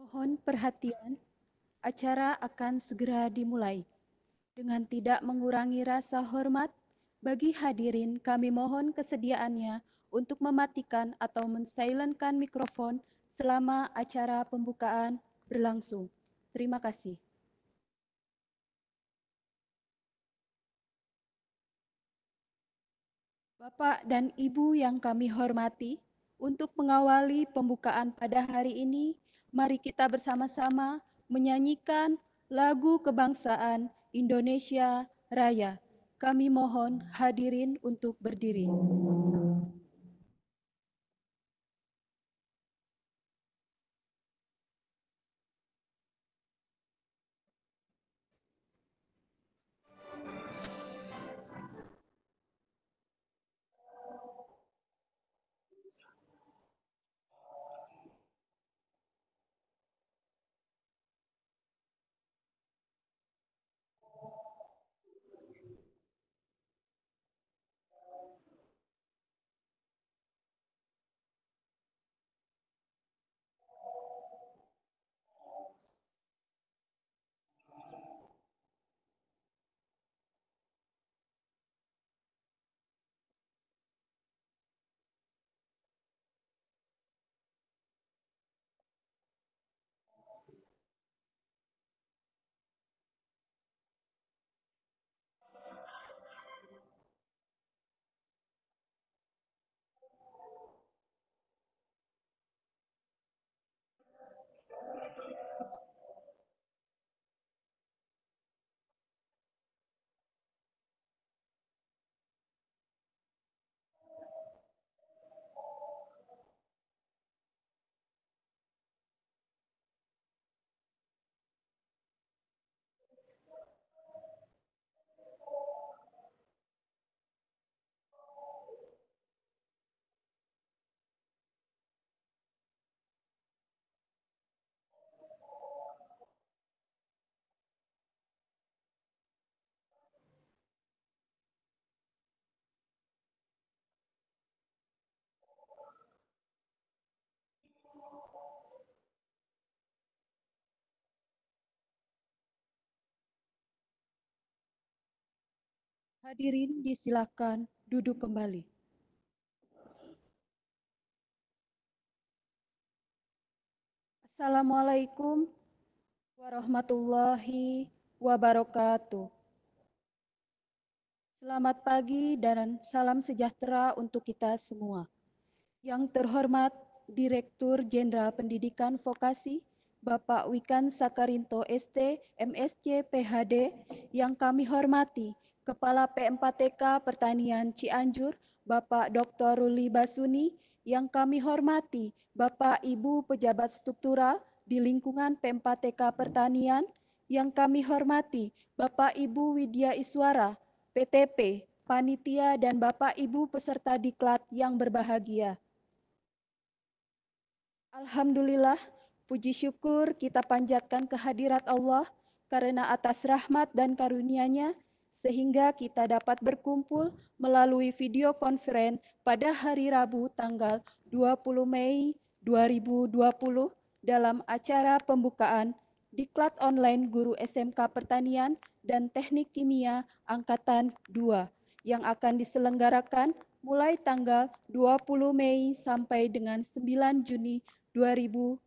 Mohon perhatian, acara akan segera dimulai. Dengan tidak mengurangi rasa hormat, bagi hadirin kami mohon kesediaannya untuk mematikan atau mensilenkan mikrofon selama acara pembukaan berlangsung. Terima kasih. Bapak dan Ibu yang kami hormati, untuk mengawali pembukaan pada hari ini, mari kita bersama-sama menyanyikan lagu kebangsaan Indonesia Raya. Kami mohon hadirin untuk berdiri. Hadirin disilakan duduk kembali. Assalamualaikum warahmatullahi wabarakatuh. Selamat pagi dan salam sejahtera untuk kita semua. Yang terhormat Direktur Jenderal Pendidikan Vokasi, Bapak Wikan Sakarinto ST, MSc, PhD, yang kami hormati, Kepala P4TK Pertanian Cianjur, Bapak Dr. Ruli Basuni, yang kami hormati, Bapak Ibu Pejabat Struktural di lingkungan P4TK Pertanian, yang kami hormati, Bapak Ibu Widya Iswara, PTP, Panitia, dan Bapak Ibu peserta diklat yang berbahagia. Alhamdulillah, puji syukur kita panjatkan kehadirat Allah karena atas rahmat dan karunia-Nya sehingga kita dapat berkumpul melalui video konferen pada hari Rabu tanggal 20 Mei 2020 dalam acara pembukaan Diklat Online Guru SMK Pertanian dan Teknik Kimia Angkatan 2 yang akan diselenggarakan mulai tanggal 20 Mei sampai dengan 9 Juni 2020.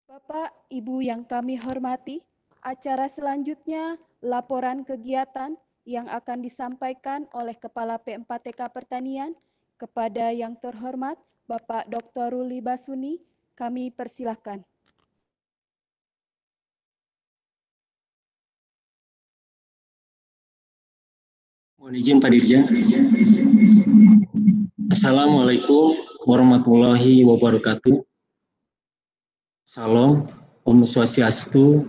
Bapak, Ibu yang kami hormati, acara selanjutnya laporan kegiatan yang akan disampaikan oleh Kepala P4TK Pertanian kepada yang terhormat Bapak Dr. Ruli Basuni, kami persilahkan. Mohon izin Pak Dirjen. Assalamualaikum warahmatullahi wabarakatuh. Salam, Om Swastiastu,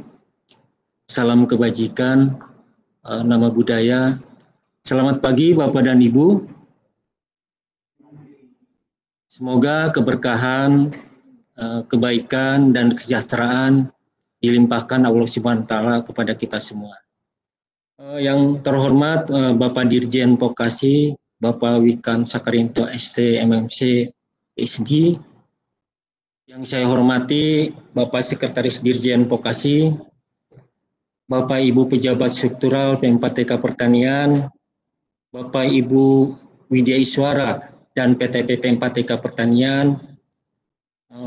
salam kebajikan, nama budaya. Selamat pagi Bapak dan Ibu. Semoga keberkahan, kebaikan, dan kesejahteraan dilimpahkan Allah Subhanahu wa Ta'ala kepada kita semua. Yang terhormat Bapak Dirjen Vokasi, Bapak Wikan Sakarinto ST, MMC, SD, Yang saya hormati Bapak Sekretaris Dirjen Vokasi, Bapak Ibu Pejabat Struktural P4TK Pertanian, Bapak Ibu Widya Iswara dan PTP P4TK Pertanian,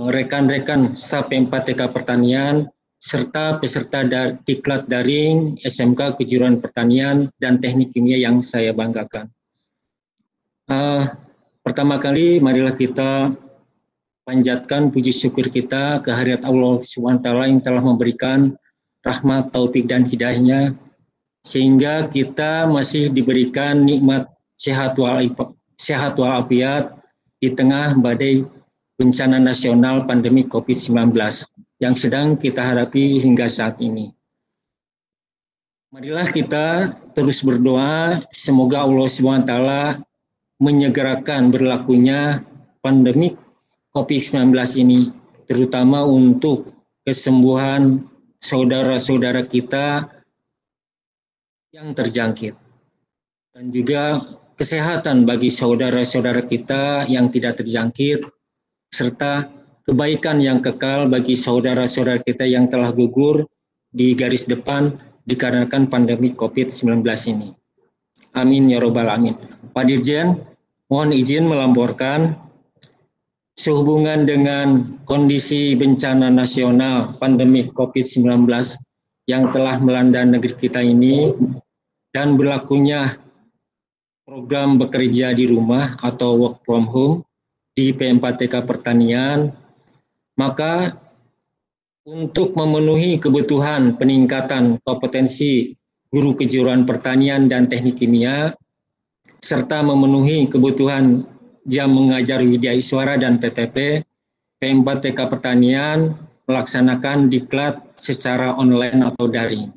rekan-rekan SAP P4TK Pertanian, serta peserta diklat daring SMK Kejuruan Pertanian dan Teknik Kimia yang saya banggakan. Pertama kali marilah kita panjatkan puji syukur kita kehadirat Allah SWT yang telah memberikan rahmat, taufik dan hidayahnya sehingga kita masih diberikan nikmat sehat walafiat di tengah badai bencana nasional pandemi COVID-19 yang sedang kita hadapi hingga saat ini. Marilah kita terus berdoa semoga Allah SWT menyegerakan berlakunya pandemi COVID-19 ini, terutama untuk kesembuhan saudara-saudara kita yang terjangkit, dan juga kesehatan bagi saudara-saudara kita yang tidak terjangkit, serta kebaikan yang kekal bagi saudara-saudara kita yang telah gugur di garis depan dikarenakan pandemi COVID-19 ini. Amin ya robbal alamin. Pak Dirjen, mohon izin melaporkan sehubungan dengan kondisi bencana nasional pandemi COVID-19 yang telah melanda negeri kita ini dan berlakunya program bekerja di rumah atau work from home di P4TK Pertanian, maka untuk memenuhi kebutuhan peningkatan kompetensi guru kejuruan pertanian dan teknik kimia, serta memenuhi kebutuhan jam mengajar Widya Iswara dan PTP, P4TK Pertanian melaksanakan diklat secara online atau daring.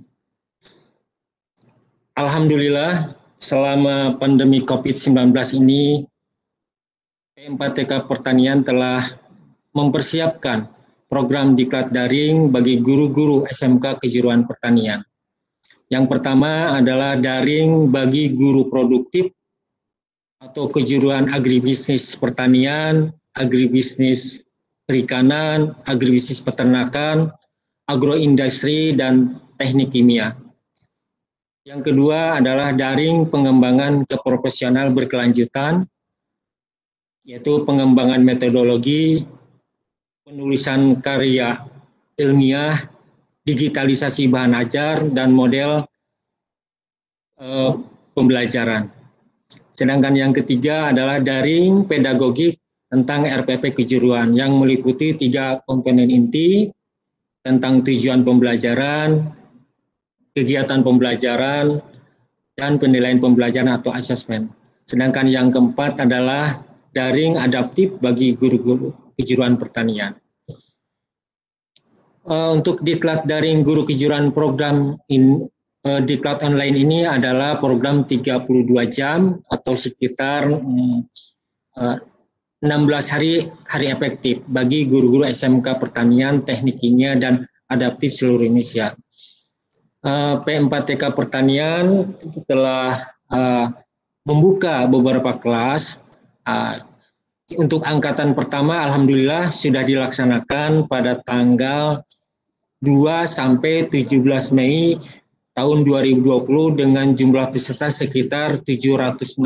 Alhamdulillah, selama pandemi COVID-19 ini, P4TK Pertanian telah mempersiapkan program diklat daring bagi guru-guru SMK Kejuruan Pertanian. Yang pertama adalah daring bagi guru produktif atau kejuruan agribisnis pertanian, agribisnis perikanan, agribisnis peternakan, agroindustri, dan teknik kimia. Yang kedua adalah daring pengembangan keprofesional berkelanjutan, yaitu pengembangan metodologi, penulisan karya ilmiah, digitalisasi bahan ajar, dan model pembelajaran. Sedangkan yang ketiga adalah daring pedagogik tentang RPP kejuruan yang meliputi 3 komponen inti tentang tujuan pembelajaran, kegiatan pembelajaran, dan penilaian pembelajaran atau asesmen. Sedangkan yang keempat adalah daring adaptif bagi guru-guru kejuruan pertanian. Untuk diklat daring guru kejuruan program diklat online ini adalah program 32 jam atau sekitar 16 hari efektif bagi guru-guru SMK Pertanian, Teknik Kimia, dan Adaptif seluruh Indonesia. P4TK Pertanian telah membuka beberapa kelas. Untuk angkatan pertama, alhamdulillah sudah dilaksanakan pada tanggal 2 sampai 17 Mei tahun 2020 dengan jumlah peserta sekitar 760.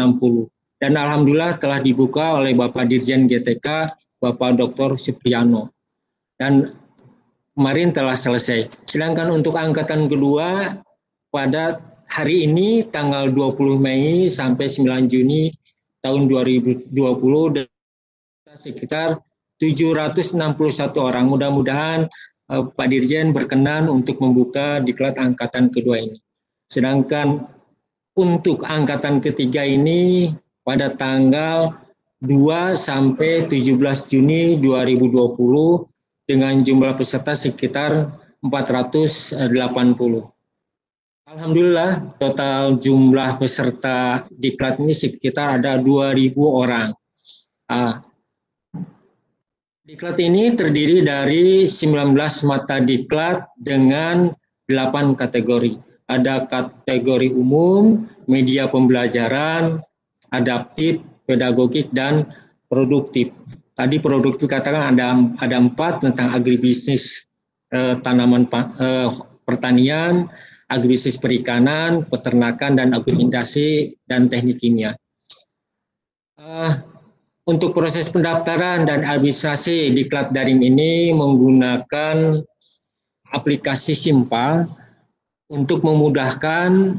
Dan alhamdulillah telah dibuka oleh Bapak Dirjen GTK, Bapak Dr. Supriyano. Dan kemarin telah selesai. Sedangkan untuk angkatan kedua pada hari ini tanggal 20 Mei sampai 9 Juni tahun 2020 sekitar 761 orang. Mudah-mudahan Pak Dirjen berkenan untuk membuka diklat angkatan kedua ini. Sedangkan untuk angkatan ketiga ini pada tanggal 2 sampai 17 Juni 2020 dengan jumlah peserta sekitar 480. Alhamdulillah total jumlah peserta diklat ini sekitar ada 2.000 orang. Diklat ini terdiri dari 19 mata diklat dengan 8 kategori. Ada kategori umum, media pembelajaran, adaptif, pedagogik, dan produktif. tadi produk itu katakan ada 4 tentang agribisnis tanaman pertanian, agribisnis perikanan, peternakan, dan agroindustri, dan teknik kimia. Untuk proses pendaftaran dan administrasi diklat daring ini menggunakan aplikasi Simpa untuk memudahkan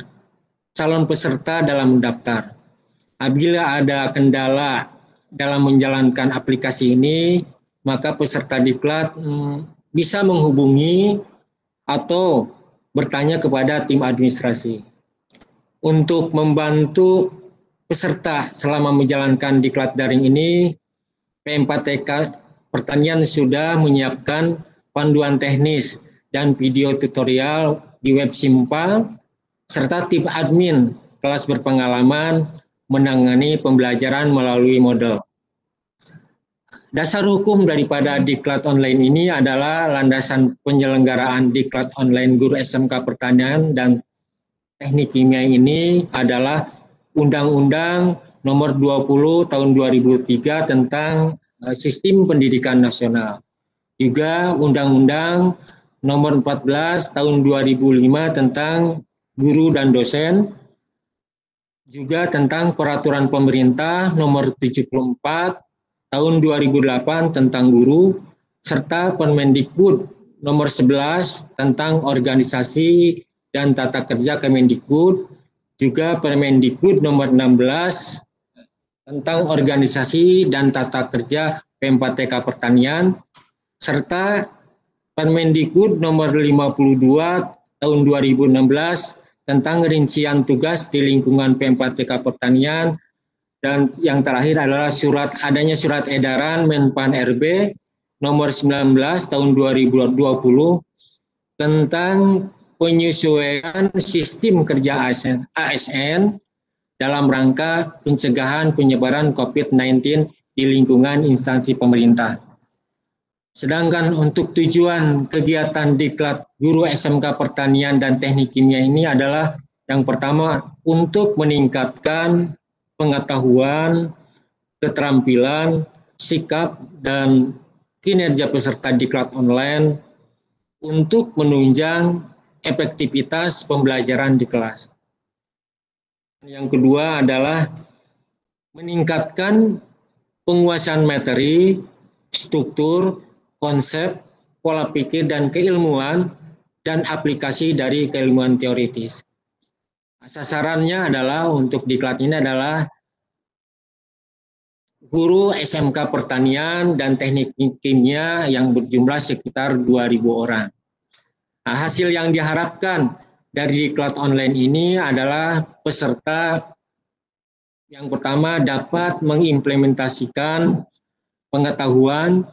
calon peserta dalam mendaftar. Apabila ada kendala dalam menjalankan aplikasi ini, maka peserta diklat bisa menghubungi atau bertanya kepada tim administrasi. Untuk membantu peserta selama menjalankan diklat daring ini, P4TK Pertanian sudah menyiapkan panduan teknis dan video tutorial di web Simpa, serta tim admin kelas berpengalaman menangani pembelajaran melalui model. Dasar hukum daripada diklat online ini adalah landasan penyelenggaraan diklat online guru SMK Pertanian dan Teknik Kimia ini adalah Undang-Undang Nomor 20 Tahun 2003 tentang Sistem Pendidikan Nasional. Juga Undang-Undang Nomor 14 Tahun 2005 tentang Guru dan Dosen. Juga tentang Peraturan Pemerintah Nomor 74 Tahun 2008 tentang Guru, serta Permendikbud Nomor 11 tentang Organisasi dan Tata Kerja Kemendikbud, juga Permendikbud Nomor 16 tentang Organisasi dan Tata Kerja P4TK Pertanian, serta Permendikbud Nomor 52 Tahun 2016 tentang rincian tugas di lingkungan P4TK Pertanian, dan yang terakhir adalah adanya surat edaran Menpan RB Nomor 19 Tahun 2020 tentang penyesuaian sistem kerja ASN dalam rangka pencegahan penyebaran COVID-19 di lingkungan instansi pemerintah. Sedangkan untuk tujuan kegiatan diklat guru SMK Pertanian dan Teknik Kimia ini adalah yang pertama untuk meningkatkan pengetahuan, keterampilan, sikap, dan kinerja peserta diklat online untuk menunjang efektivitas pembelajaran di kelas. Yang kedua adalah meningkatkan penguasaan materi, struktur, konsep, pola pikir, dan keilmuan, dan aplikasi dari keilmuan teoritis. Sasarannya adalah untuk diklat ini adalah guru SMK Pertanian dan Teknik Kimia yang berjumlah sekitar 2.000 orang. Nah, hasil yang diharapkan dari diklat online ini adalah peserta yang pertama dapat mengimplementasikan pengetahuan,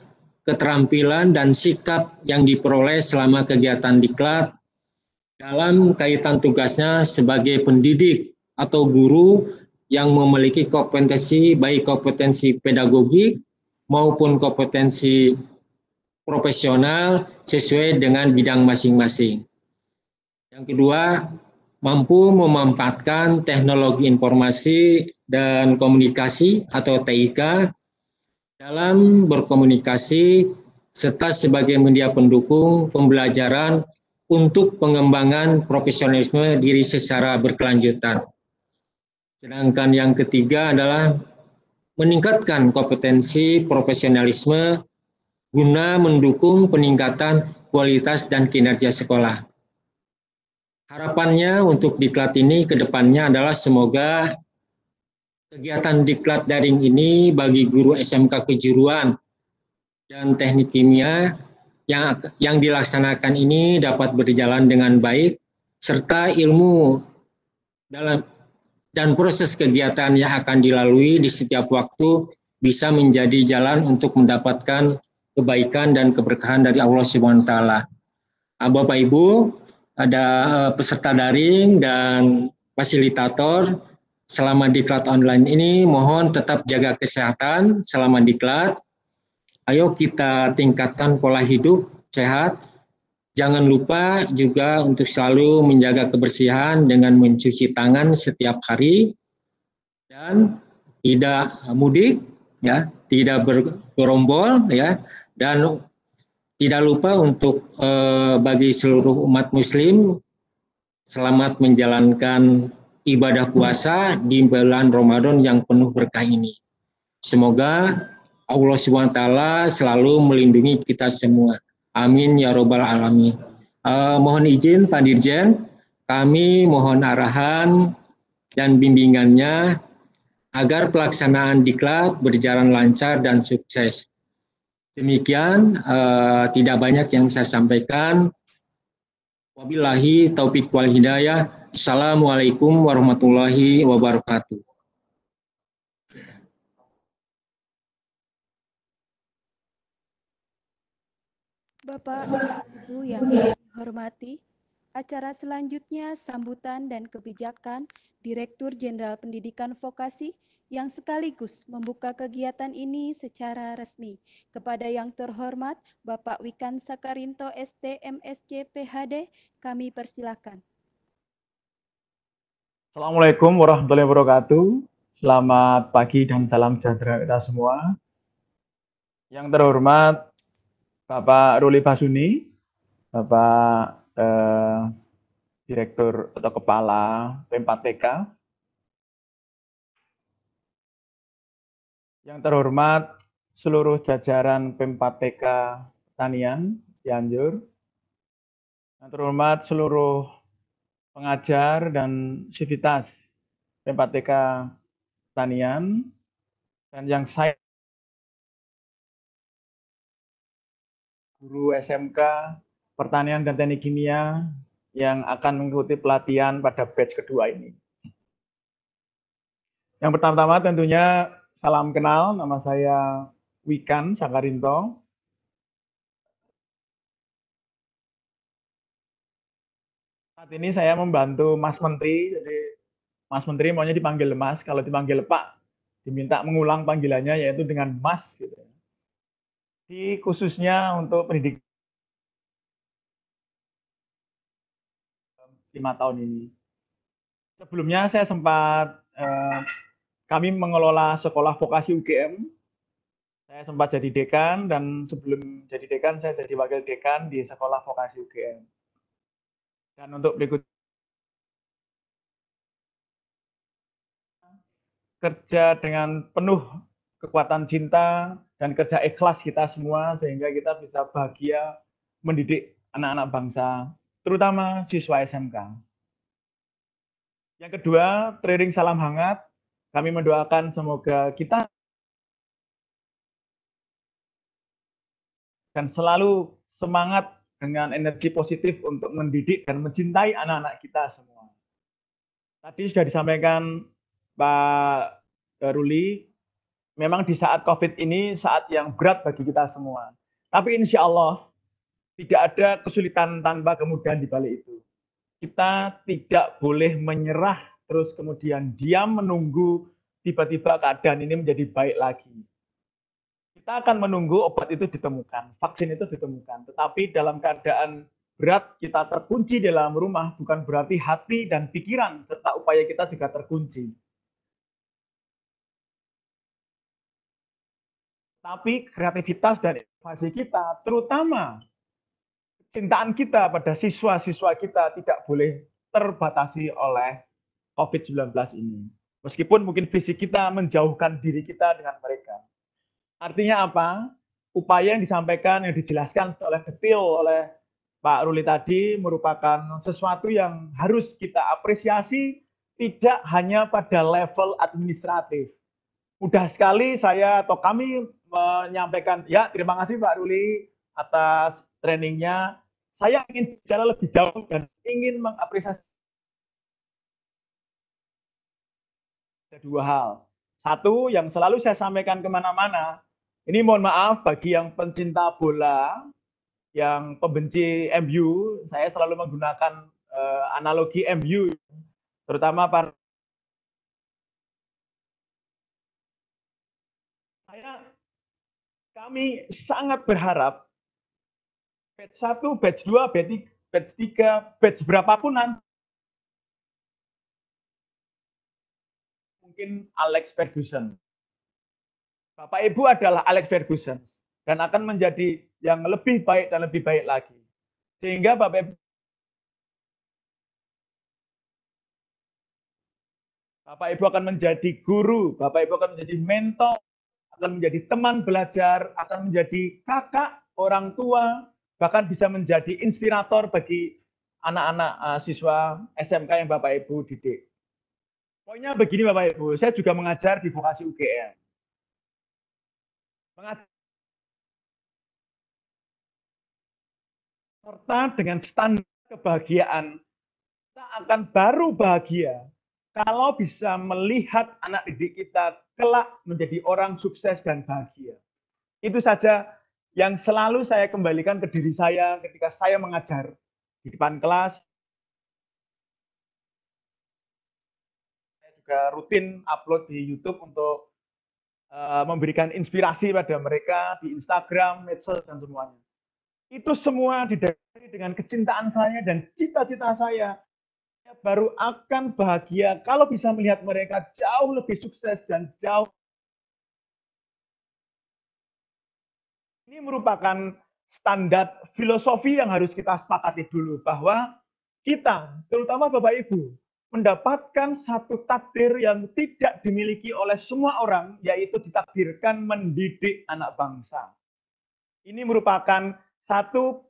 keterampilan, dan sikap yang diperoleh selama kegiatan diklat dalam kaitan tugasnya sebagai pendidik atau guru yang memiliki kompetensi, baik kompetensi pedagogik maupun kompetensi profesional sesuai dengan bidang masing-masing. Yang kedua, mampu memanfaatkan teknologi informasi dan komunikasi atau TIK dalam berkomunikasi serta sebagai media pendukung pembelajaran untuk pengembangan profesionalisme diri secara berkelanjutan. Sedangkan yang ketiga adalah meningkatkan kompetensi profesionalisme guna mendukung peningkatan kualitas dan kinerja sekolah. Harapannya untuk diklat ini ke depannya adalah semoga kegiatan diklat daring ini bagi guru SMK Kejuruan dan Teknik Kimia yang dilaksanakan ini dapat berjalan dengan baik, serta ilmu dan proses kegiatan yang akan dilalui di setiap waktu bisa menjadi jalan untuk mendapatkan kebaikan dan keberkahan dari Allah Subhanahu wa taala. Bapak Ibu, ada peserta daring dan fasilitator selama diklat online ini, mohon tetap jaga kesehatan selama diklat. Ayo kita tingkatkan pola hidup sehat. Jangan lupa juga untuk selalu menjaga kebersihan dengan mencuci tangan setiap hari dan tidak mudik, ya, tidak bergerombol ya, dan tidak lupa untuk bagi seluruh umat muslim selamat menjalankan ibadah puasa di bulan Ramadan yang penuh berkah ini. Semoga Allah SWT selalu melindungi kita semua. Amin ya robbal alamin. Mohon izin Pak Dirjen, kami mohon arahan dan bimbingannya agar pelaksanaan diklat berjalan lancar dan sukses. Demikian, tidak banyak yang saya sampaikan. Wabillahi taufiq wal hidayah. Assalamualaikum warahmatullahi wabarakatuh. Bapak, Ibu yang kami hormati, acara selanjutnya sambutan dan kebijakan Direktur Jenderal Pendidikan Vokasi yang sekaligus membuka kegiatan ini secara resmi. Kepada yang terhormat Bapak Wikan Sakarinto ST MSc PhD, kami persilakan. Assalamualaikum warahmatullahi wabarakatuh. Selamat pagi dan salam sejahtera kita semua. Yang terhormat Bapak Ruli Basuni, Bapak Direktur atau Kepala P4TK. Yang terhormat seluruh jajaran P4TK Pertanian Cianjur. Yang terhormat seluruh pengajar dan sivitas P4TK Pertanian, dan yang saya guru SMK Pertanian dan Teknik Kimia yang akan mengikuti pelatihan pada batch kedua ini. Yang pertama-tama tentunya salam kenal, nama saya Wikan Sakarinto. Saat ini saya membantu Mas Menteri, jadi Mas Menteri maunya dipanggil Mas, kalau dipanggil Pak diminta mengulang panggilannya yaitu dengan Mas. Gitu. Di khususnya untuk pendidikan 5 tahun ini. Sebelumnya saya sempat kami mengelola sekolah vokasi UGM. Saya sempat jadi dekan, dan sebelum jadi dekan saya jadi wakil dekan di sekolah vokasi UGM. Dan untuk berikut kerja dengan penuh kekuatan cinta dan kerja ikhlas kita semua sehingga kita bisa bahagia mendidik anak-anak bangsa, terutama siswa SMK. Yang kedua, training salam hangat. Kami mendoakan semoga kita dan selalu semangat dengan energi positif untuk mendidik dan mencintai anak-anak kita semua. Tadi sudah disampaikan Pak Ruli, memang di saat COVID ini saat yang berat bagi kita semua. Tapi insya Allah tidak ada kesulitan tanpa kemudahan di balik itu. Kita tidak boleh menyerah terus kemudian diam menunggu tiba-tiba keadaan ini menjadi baik lagi. Kita akan menunggu obat itu ditemukan, vaksin itu ditemukan. Tetapi dalam keadaan berat kita terkunci di dalam rumah bukan berarti hati dan pikiran serta upaya kita juga terkunci. Tapi kreativitas dan inovasi kita, terutama kecintaan kita pada siswa-siswa kita tidak boleh terbatasi oleh COVID-19 ini. Meskipun mungkin fisik kita menjauhkan diri kita dengan mereka. Artinya apa? Upaya yang disampaikan, yang dijelaskan oleh detail oleh Pak Ruli tadi merupakan sesuatu yang harus kita apresiasi, tidak hanya pada level administratif. Mudah sekali saya atau kami menyampaikan, ya terima kasih Pak Ruli atas trainingnya. Saya ingin bicara lebih jauh dan ingin mengapresiasi ada dua hal. Satu, yang selalu saya sampaikan kemana-mana, ini mohon maaf bagi yang pencinta bola, yang pembenci MU, saya selalu menggunakan analogi MU, terutama para kami sangat berharap batch 1, batch 2, batch 3, batch berapapun nanti mungkin Alex Ferguson. Bapak Ibu adalah Alex Ferguson dan akan menjadi yang lebih baik dan lebih baik lagi. Sehingga Bapak Ibu akan menjadi guru, Bapak Ibu akan menjadi mentor, akan menjadi teman belajar, akan menjadi kakak, orang tua, bahkan bisa menjadi inspirator bagi anak-anak siswa SMK yang Bapak Ibu didik. Pokoknya begini Bapak Ibu, saya juga mengajar di vokasi UGM. Serta dengan standar kebahagiaan, kita akan baru bahagia kalau bisa melihat anak didik kita kelak menjadi orang sukses dan bahagia. Itu saja yang selalu saya kembalikan ke diri saya ketika saya mengajar di depan kelas. Saya juga rutin upload di YouTube untuk memberikan inspirasi pada mereka di Instagram, medsos, dan semuanya. Itu semua didasari dengan kecintaan saya dan cita-cita saya. Saya baru akan bahagia kalau bisa melihat mereka jauh lebih sukses dan jauh. Ini merupakan standar filosofi yang harus kita sepakati dulu, bahwa kita, terutama Bapak Ibu, mendapatkan satu takdir yang tidak dimiliki oleh semua orang, yaitu ditakdirkan mendidik anak bangsa. Ini merupakan satu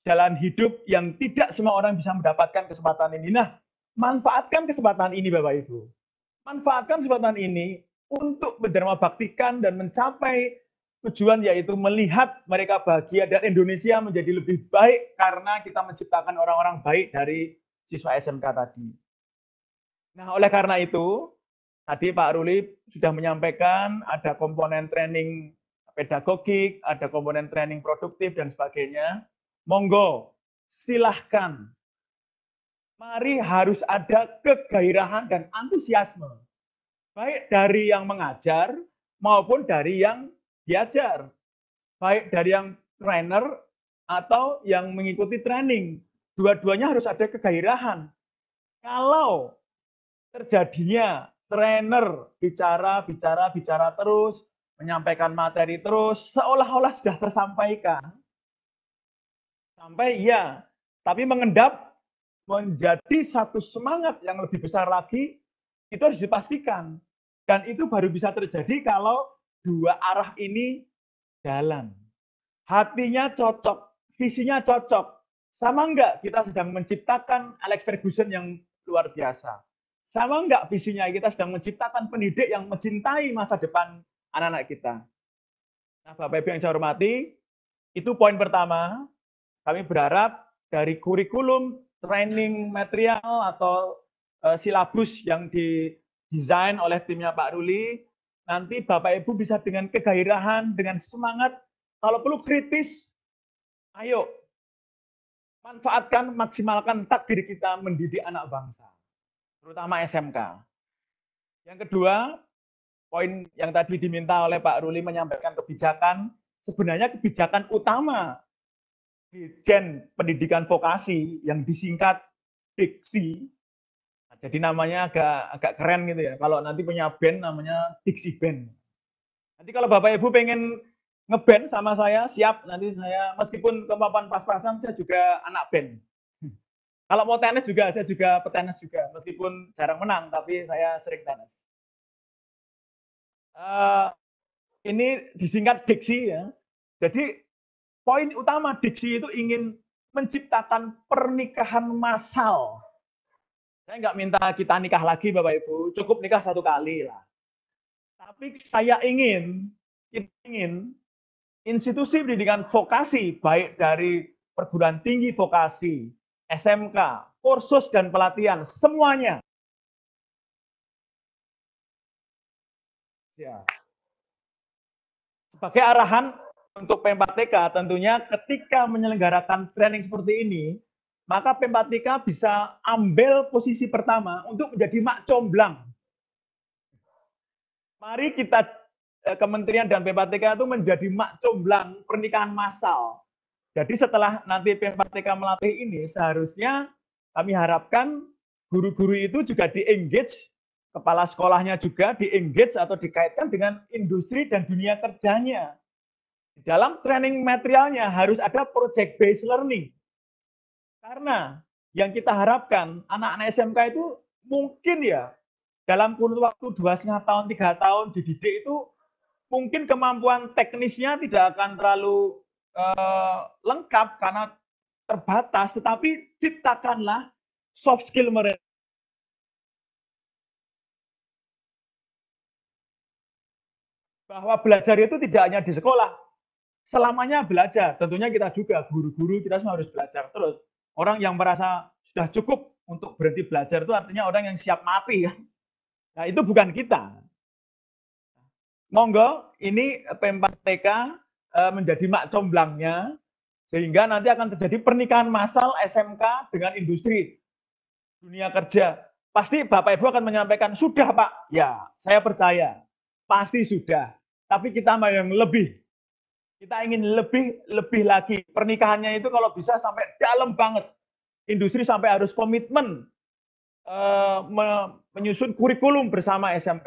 jalan hidup yang tidak semua orang bisa mendapatkan kesempatan ini. Nah, manfaatkan kesempatan ini Bapak Ibu. Manfaatkan kesempatan ini untuk berdharma baktikan dan mencapai tujuan, yaitu melihat mereka bahagia dan Indonesia menjadi lebih baik karena kita menciptakan orang-orang baik dari siswa SMK tadi. Nah, oleh karena itu, tadi Pak Ruli sudah menyampaikan ada komponen training pedagogik, ada komponen training produktif, dan sebagainya. Monggo, silahkan. Mari harus ada kegairahan dan antusiasme. Baik dari yang mengajar maupun dari yang diajar. Baik dari yang trainer atau yang mengikuti training. Dua-duanya harus ada kegairahan. Kalau terjadinya trainer bicara terus, menyampaikan materi terus, seolah-olah sudah tersampaikan. Sampai iya, tapi mengendap menjadi satu semangat yang lebih besar lagi, itu harus dipastikan. Dan itu baru bisa terjadi kalau dua arah ini jalan. Hatinya cocok, visinya cocok. Sama enggak kita sedang menciptakan Alex Ferguson yang luar biasa? Sama enggak visinya kita sedang menciptakan pendidik yang mencintai masa depan anak-anak kita? Nah, Bapak Ibu yang saya hormati, itu poin pertama. Kami berharap dari kurikulum, training material atau silabus yang didesain oleh timnya Pak Ruli, nanti Bapak Ibu bisa dengan kegairahan, dengan semangat, kalau perlu kritis, ayo manfaatkan, maksimalkan takdir kita mendidik anak bangsa, terutama SMK. Yang kedua, poin yang tadi diminta oleh Pak Ruli menyampaikan kebijakan, sebenarnya kebijakan utama Dirjen Pendidikan Vokasi yang disingkat Diksi. Jadi namanya agak keren gitu ya. Kalau nanti punya band namanya Diksi Band. Nanti kalau Bapak Ibu pengen ngeband sama saya, siap. Nanti saya meskipun kemampuan pas-pasan, saya juga anak band. Kalau mau tenis juga, saya juga petenis juga. Meskipun jarang menang, tapi saya sering tenis. Ini disingkat Diksi ya. Jadi poin utama Diksi itu ingin menciptakan pernikahan massal. Saya nggak minta kita nikah lagi Bapak Ibu, cukup nikah satu kali lah. Tapi saya ingin institusi pendidikan vokasi, baik dari perguruan tinggi vokasi, SMK, kursus dan pelatihan, semuanya. Ya. Sebagai arahan untuk Pempat-TK, tentunya ketika menyelenggarakan training seperti ini, maka Pempat-TK bisa ambil posisi pertama untuk menjadi mak comblang. Mari kita Kementerian dan Pempat-TK itu menjadi mak comblang pernikahan massal. Jadi setelah nanti Pempat-TK melatih ini, seharusnya kami harapkan guru-guru itu juga di-engage kepala sekolahnya juga di-engage atau dikaitkan dengan industri dan dunia kerjanya. Di dalam training materialnya harus ada project based learning. Karena yang kita harapkan anak-anak SMK itu mungkin ya dalam kurun waktu 2,5 tahun, 3 tahun dididik itu mungkin kemampuan teknisnya tidak akan terlalu lengkap karena terbatas, tetapi ciptakanlah soft skill mereka. Bahwa belajar itu tidak hanya di sekolah, selamanya belajar. Tentunya kita juga, guru-guru kita semua harus belajar terus. Orang yang merasa sudah cukup untuk berhenti belajar itu artinya orang yang siap mati ya. Nah, itu bukan kita. Monggo, ini P4TK menjadi mak comblangnya, sehingga nanti akan terjadi pernikahan massal SMK dengan industri dunia kerja. Pasti Bapak Ibu akan menyampaikan, sudah Pak, ya saya percaya, pasti sudah. Tapi kita mau yang lebih. Kita ingin lebih lagi. Pernikahannya itu kalau bisa sampai dalam banget. Industri sampai harus komitmen menyusun kurikulum bersama SMK.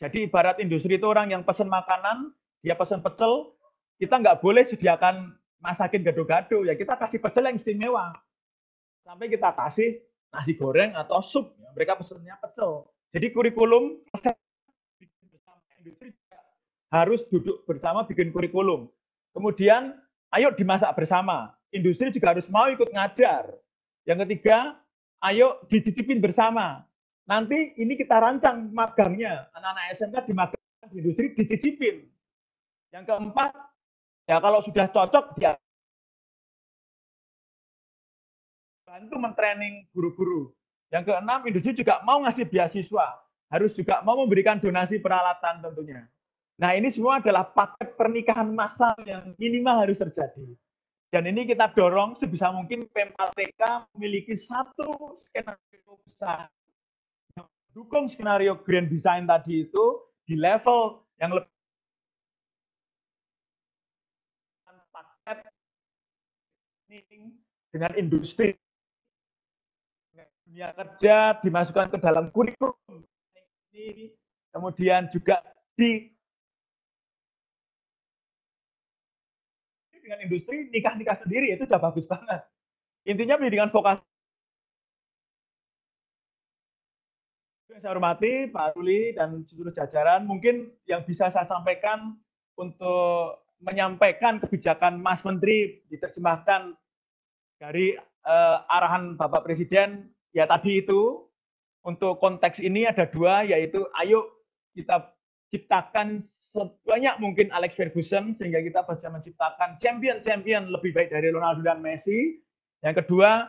Jadi ibarat industri itu orang yang pesan makanan, dia pesan pecel, kita nggak boleh sediakan masakin gado-gado, ya kita kasih pecel yang istimewa. Sampai kita kasih nasi goreng atau sup, ya, mereka pesannya pecel. Jadi kurikulum industri harus duduk bersama bikin kurikulum. Kemudian ayo dimasak bersama. Industri juga harus mau ikut ngajar. Yang ketiga, ayo dicicipin bersama. Nanti ini kita rancang magangnya. Anak-anak SMK di magang di industri dicicipin. Yang keempat, ya kalau sudah cocok dia bantu mentraining guru-guru. Yang keenam, industri juga mau ngasih beasiswa. Harus juga mau memberikan donasi peralatan tentunya. Nah, ini semua adalah paket pernikahan massal yang minimal harus terjadi. Dan ini kita dorong sebisa mungkin P4TK memiliki satu skenario besar. Dukung skenario grand design tadi itu di level yang lebih paket dengan industri, dunia kerja dimasukkan ke dalam kurikulum ini, kemudian juga dengan industri nikah sendiri itu sudah bagus banget. Intinya pendidikan vokasi. Yang saya hormati Pak Ruli dan seluruh jajaran, mungkin yang bisa saya sampaikan untuk menyampaikan kebijakan Mas Menteri diterjemahkan dari arahan Bapak Presiden, ya tadi itu untuk konteks ini ada dua, yaitu ayo kita ciptakan sebanyak mungkin Alex Ferguson sehingga kita bisa menciptakan champion lebih baik dari Ronaldo dan Messi. Yang kedua,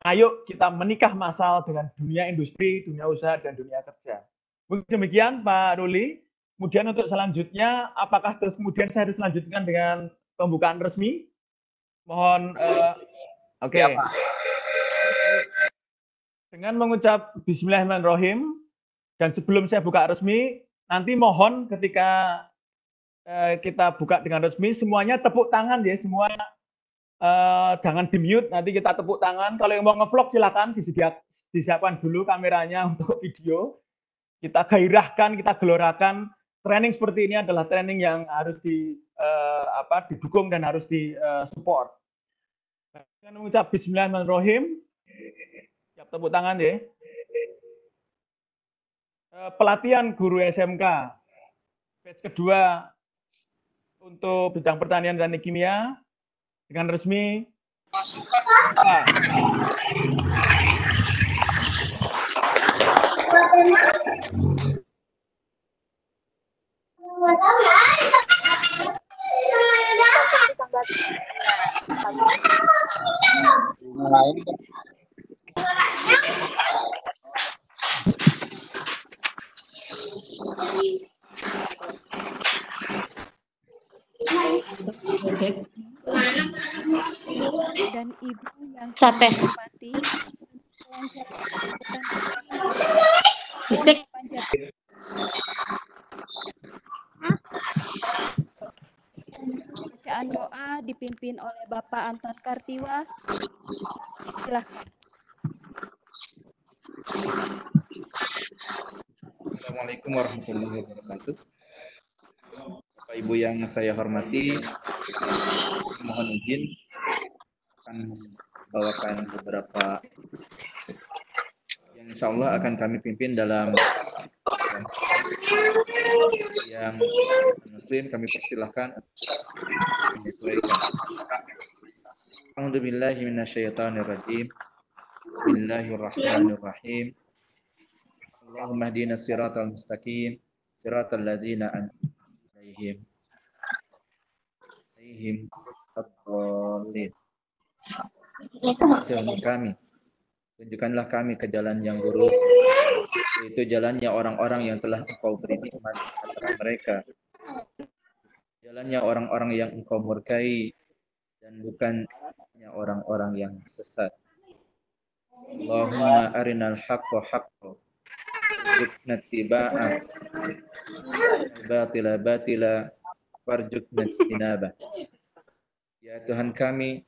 ayo kita menikah massal dengan dunia industri, dunia usaha, dan dunia kerja. Mungkin demikian Pak Ruli. Kemudian untuk selanjutnya, apakah terus kemudian saya harus lanjutkan dengan pembukaan resmi? Mohon, oke. Ya, Pak. Dengan mengucap Bismillahirrahmanirrahim, dan sebelum saya buka resmi, nanti mohon ketika kita buka dengan resmi, semuanya tepuk tangan ya, semua jangan di-mute, nanti kita tepuk tangan. Kalau yang mau nge-vlog silakan disiapkan dulu kameranya untuk video. Kita gairahkan, kita gelorakan. Training seperti ini adalah training yang harus didukung dan harus di-support. Dengan mengucap Bismillahirrahmanirrahim, siap tepuk tangan ya. Pelatihan guru SMK, batch kedua untuk bidang pertanian dan kimia, dengan resmi dan Ibu yang Sampai. hormati, Bisik. Bacaan doa dipimpin oleh Bapak Anton Kartiwa. Silakan. Assalamualaikum warahmatullahi wabarakatuh. Bapak Ibu yang saya hormati, mohon izin akan membawakan beberapa yang insya Allah akan kami pimpin dalam yang Muslim. Kami persilahkan menyesuaikan. A'udzubillahi minasyaitonirrajim. Bismillahirrahmanirrahim. Allahumma hdina siratal mustaqim, siratal ladzina an'amta alaihim ad-dallin. Tuhan kami, tunjukkanlah kami ke jalan yang lurus, yaitu jalannya orang-orang yang telah Engkau beri nikmat atas mereka, jalannya orang-orang yang Engkau murkai, dan bukannya orang-orang yang sesat. Allahumma arinal haqqa haqqan warzuqna ittiba'ah, batila batila warzuqna ijtinabah. Ya Tuhan kami,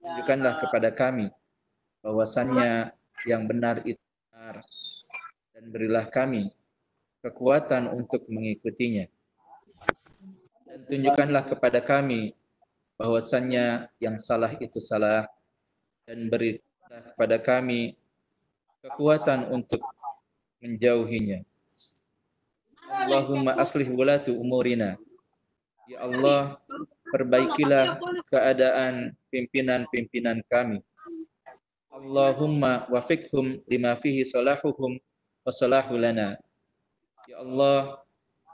tunjukkanlah kepada kami bahwasannya yang benar itu benar, dan berilah kami kekuatan untuk mengikutinya. Dan tunjukkanlah kepada kami bahwasannya yang salah itu salah, dan berilah kepada kami kekuatan untuk menjauhinya. Allahumma aslih wulatu umurina. Ya Allah, perbaikilah keadaan pimpinan-pimpinan kami. Allahumma wafiqhum lima fihi salahuhum wa salahu lana. Ya Allah,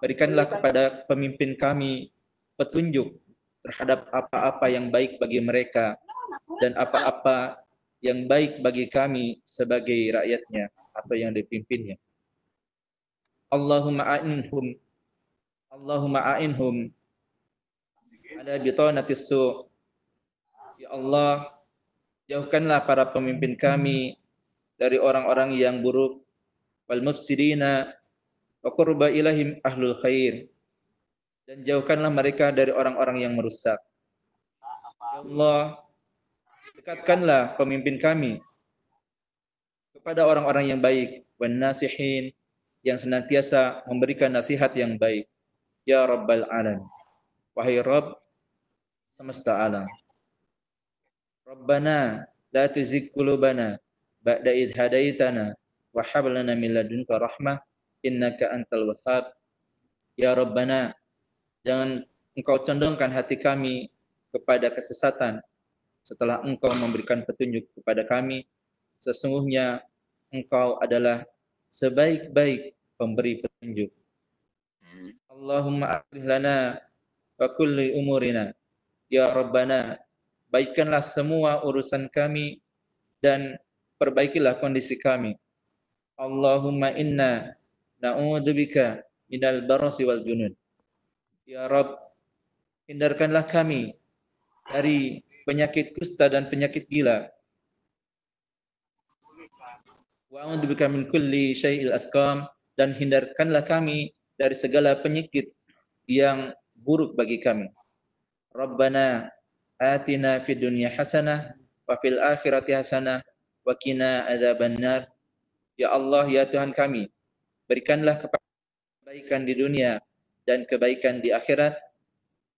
berikanlah kepada pemimpin kami petunjuk terhadap apa-apa yang baik bagi mereka dan apa-apa yang baik bagi kami sebagai rakyatnya atau yang dipimpinnya. Allahumma a'inhum ala bitanatis su'. Ya Allah, jauhkanlah para pemimpin kami dari orang-orang yang buruk, wal mufsidina wa qurba ilahim ahlul khair, dan jauhkanlah mereka dari orang-orang yang merusak. Ya Allah, dekatkanlah pemimpin kami kepada orang-orang yang baik, wan nasihin, yang senantiasa memberikan nasihat yang baik. Ya Rabbal Alamin, wahai Rabb semesta alam. Rabbana la tuzigh qulubana ba'da idh hadaitana wa hab lana min ladunka rahmah innaka antal wahhab. Ya Rabbana, jangan Engkau condongkan hati kami kepada kesesatan setelah Engkau memberikan petunjuk kepada kami. Sesungguhnya Engkau adalah sebaik-baik pemberi petunjuk. Allahumma aslih lana wa kulli umurina. Ya Rabbana, baikkanlah semua urusan kami dan perbaikilah kondisi kami. Allahumma inna na'udzubika minal barasi wal junud. Ya Rabb, hindarkanlah kami dari penyakit kusta dan penyakit gila. Wa a'udzubika min kulli syai'il asqam, dan hindarkanlah kami dari segala penyakit yang buruk bagi kami. Rabbana atina fid dunya hasanah wa fil akhirati hasanah wa qina adzabannar. Ya Allah, ya Tuhan kami, berikanlah kebaikan di dunia dan kebaikan di akhirat,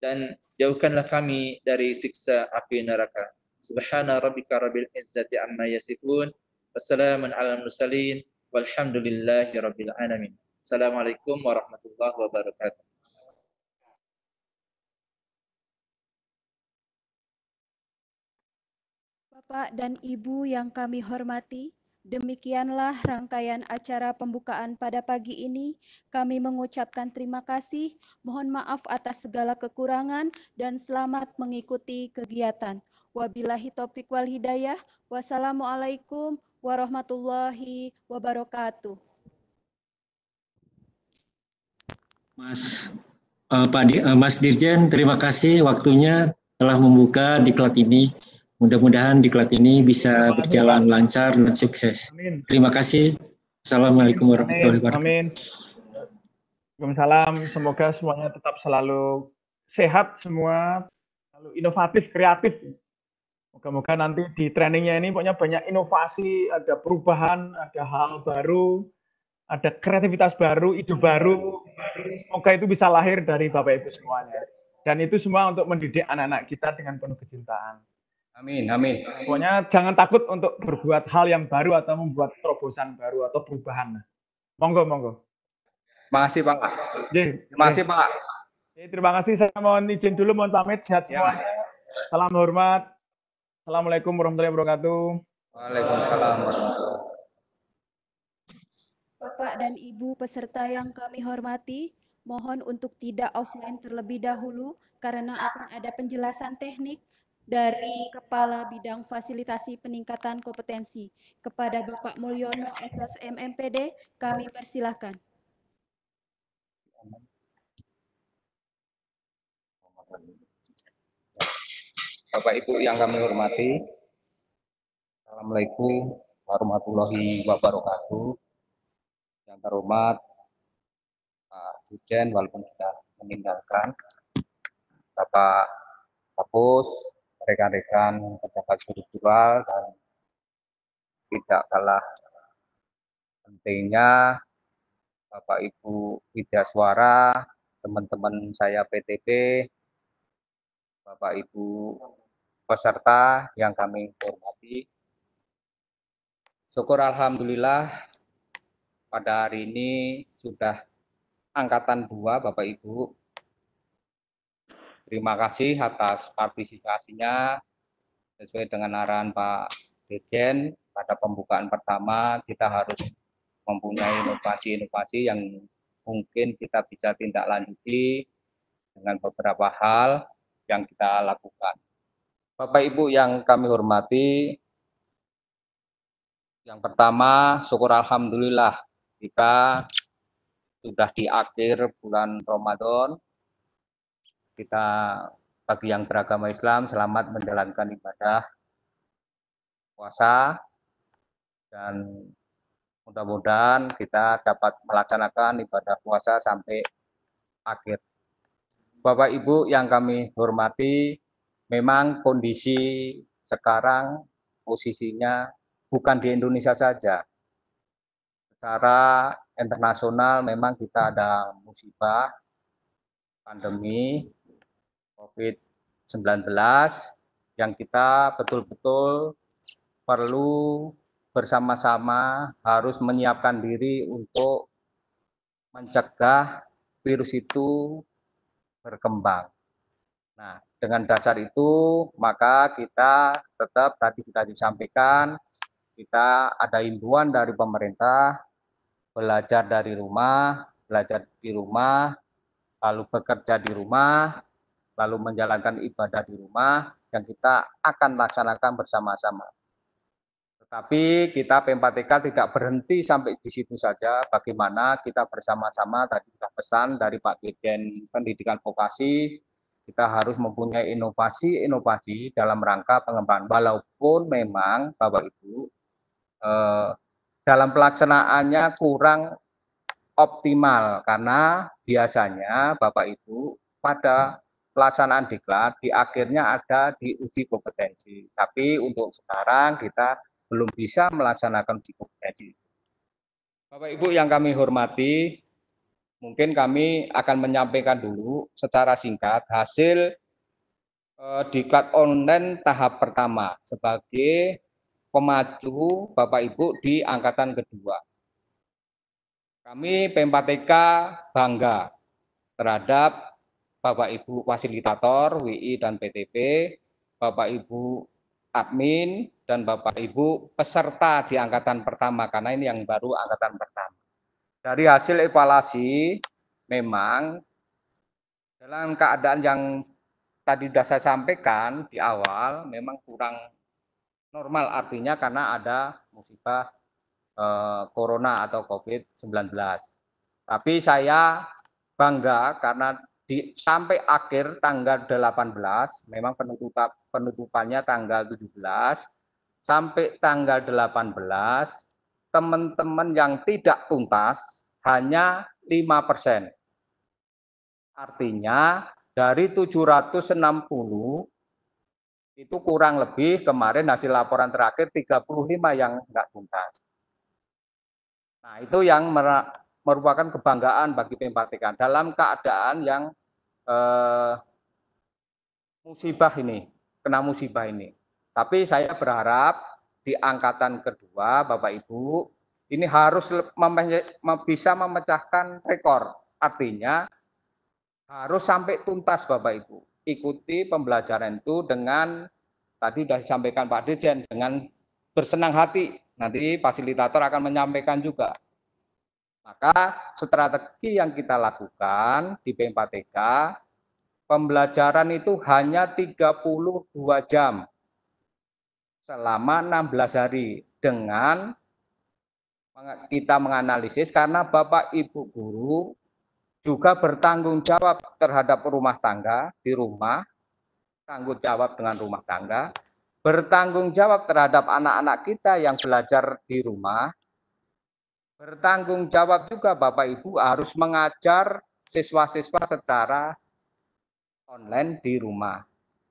dan jauhkanlah kami dari siksa api neraka. Subhana rabbika rabbil izzati amma yasifun, wassalamun alal mursalin, walhamdulillahi rabbil alamin. Assalamualaikum warahmatullahi wabarakatuh. Bapak dan Ibu yang kami hormati, demikianlah rangkaian acara pembukaan pada pagi ini. Kami mengucapkan terima kasih, mohon maaf atas segala kekurangan, dan selamat mengikuti kegiatan. Wabillahi taufiq wal hidayah. Wassalamualaikum warahmatullahi wabarakatuh. Mas Dirjen, terima kasih waktunya telah membuka diklat ini. Mudah-mudahan diklat ini bisa berjalan lancar dan sukses. Amin. Terima kasih. Assalamualaikum warahmatullahi wabarakatuh. Amin. Waalaikumsalam. Semoga semuanya tetap selalu sehat semua, selalu inovatif, kreatif Moga-moga nanti di trainingnya ini pokoknya banyak inovasi, ada perubahan, ada hal baru, ada kreativitas baru, ide baru. Semoga itu bisa lahir dari Bapak Ibu semuanya. Dan itu semua untuk mendidik anak-anak kita dengan penuh kecintaan. Amin, amin. Pokoknya jangan takut untuk berbuat hal yang baru atau membuat terobosan baru atau perubahan. Monggo, monggo. Terima kasih Pak. Terima kasih Pak. Terima kasih. Saya mohon izin dulu, mohon pamit. Sehat semuanya. Salam hormat. Assalamualaikum warahmatullahi wabarakatuh. Waalaikumsalam warahmatullahi wabarakatuh. Bapak dan Ibu peserta yang kami hormati, mohon untuk tidak offline terlebih dahulu karena akan ada penjelasan teknik dari Kepala Bidang Fasilitasi Peningkatan Kompetensi. Kepada Bapak Mulyono SSM MPD, kami persilahkan. Bapak Ibu yang kami hormati, Assalamualaikum warahmatullahi wabarakatuh. Yang terhormat Pak Dirjen, walaupun sudah meninggalkan, Bapak Kapus, rekan-rekan pejabat struktural, dan tidak kalah pentingnya Bapak Ibu Widya Suara, teman-teman saya PTP, Bapak Ibu peserta yang kami hormati. Syukur alhamdulillah pada hari ini sudah angkatan 2 Bapak Ibu. Terima kasih atas partisipasinya sesuai dengan arahan Pak Dirjen. Pada pembukaan pertama kita harus mempunyai inovasi-inovasi yang mungkin kita bisa tindak lanjuti dengan beberapa hal yang kita lakukan. Bapak Ibu yang kami hormati, yang pertama syukur alhamdulillah kita sudah di akhir bulan Ramadan. Kita bagi yang beragama Islam selamat menjalankan ibadah puasa dan mudah-mudahan kita dapat melaksanakan ibadah puasa sampai akhir. Bapak Ibu yang kami hormati, memang kondisi sekarang posisinya bukan di Indonesia saja. Secara internasional memang kita ada musibah pandemi COVID-19 yang kita betul-betul perlu bersama-sama harus menyiapkan diri untuk mencegah virus itu berkembang. Nah, dengan dasar itu, maka kita tetap tadi sudah disampaikan, kita ada himbauan dari pemerintah, belajar dari rumah, belajar di rumah, lalu bekerja di rumah, lalu menjalankan ibadah di rumah, yang kita akan laksanakan bersama-sama. Tetapi kita P4TK tidak berhenti sampai di situ saja, bagaimana kita bersama-sama, tadi sudah pesan dari Pak Dirjen Pendidikan Vokasi, kita harus mempunyai inovasi-inovasi dalam rangka pengembangan, walaupun memang Bapak Ibu dalam pelaksanaannya kurang optimal, karena biasanya Bapak Ibu pada pelaksanaan diklat di akhirnya ada di uji kompetensi, tapi untuk sekarang kita belum bisa melaksanakan uji kompetensi. Bapak Ibu yang kami hormati, mungkin kami akan menyampaikan dulu secara singkat hasil diklat online tahap pertama sebagai pemaju Bapak Ibu di angkatan kedua. Kami P4TK bangga terhadap Bapak Ibu fasilitator WI dan PTP, Bapak Ibu admin, dan Bapak Ibu peserta di angkatan pertama, karena ini yang baru angkatan pertama. Dari hasil evaluasi, memang dalam keadaan yang tadi sudah saya sampaikan di awal, memang kurang normal, artinya karena ada musibah corona atau COVID-19. Tapi saya bangga karena sampai akhir tanggal 18, memang penutupannya tanggal 17, sampai tanggal 18, teman-teman yang tidak tuntas hanya 5%. Artinya dari 760 Itu kurang lebih kemarin hasil laporan terakhir 35 yang enggak tuntas. Nah, itu yang merupakan kebanggaan bagi PMPTK dalam keadaan yang musibah ini, kena musibah ini. Tapi saya berharap di angkatan kedua, Bapak Ibu, ini harus bisa memecahkan rekor. Artinya harus sampai tuntas, Bapak Ibu. Ikuti pembelajaran itu dengan, tadi sudah disampaikan Pak Dirjen, dengan bersenang hati. Nanti fasilitator akan menyampaikan juga. Maka strategi yang kita lakukan di PMPTK, pembelajaran itu hanya 32 jam selama 16 hari dengan kita menganalisis karena Bapak Ibu guru juga bertanggung jawab terhadap rumah tangga di rumah, tanggung jawab dengan rumah tangga, bertanggung jawab terhadap anak-anak kita yang belajar di rumah, bertanggung jawab juga Bapak Ibu harus mengajar siswa-siswa secara online di rumah.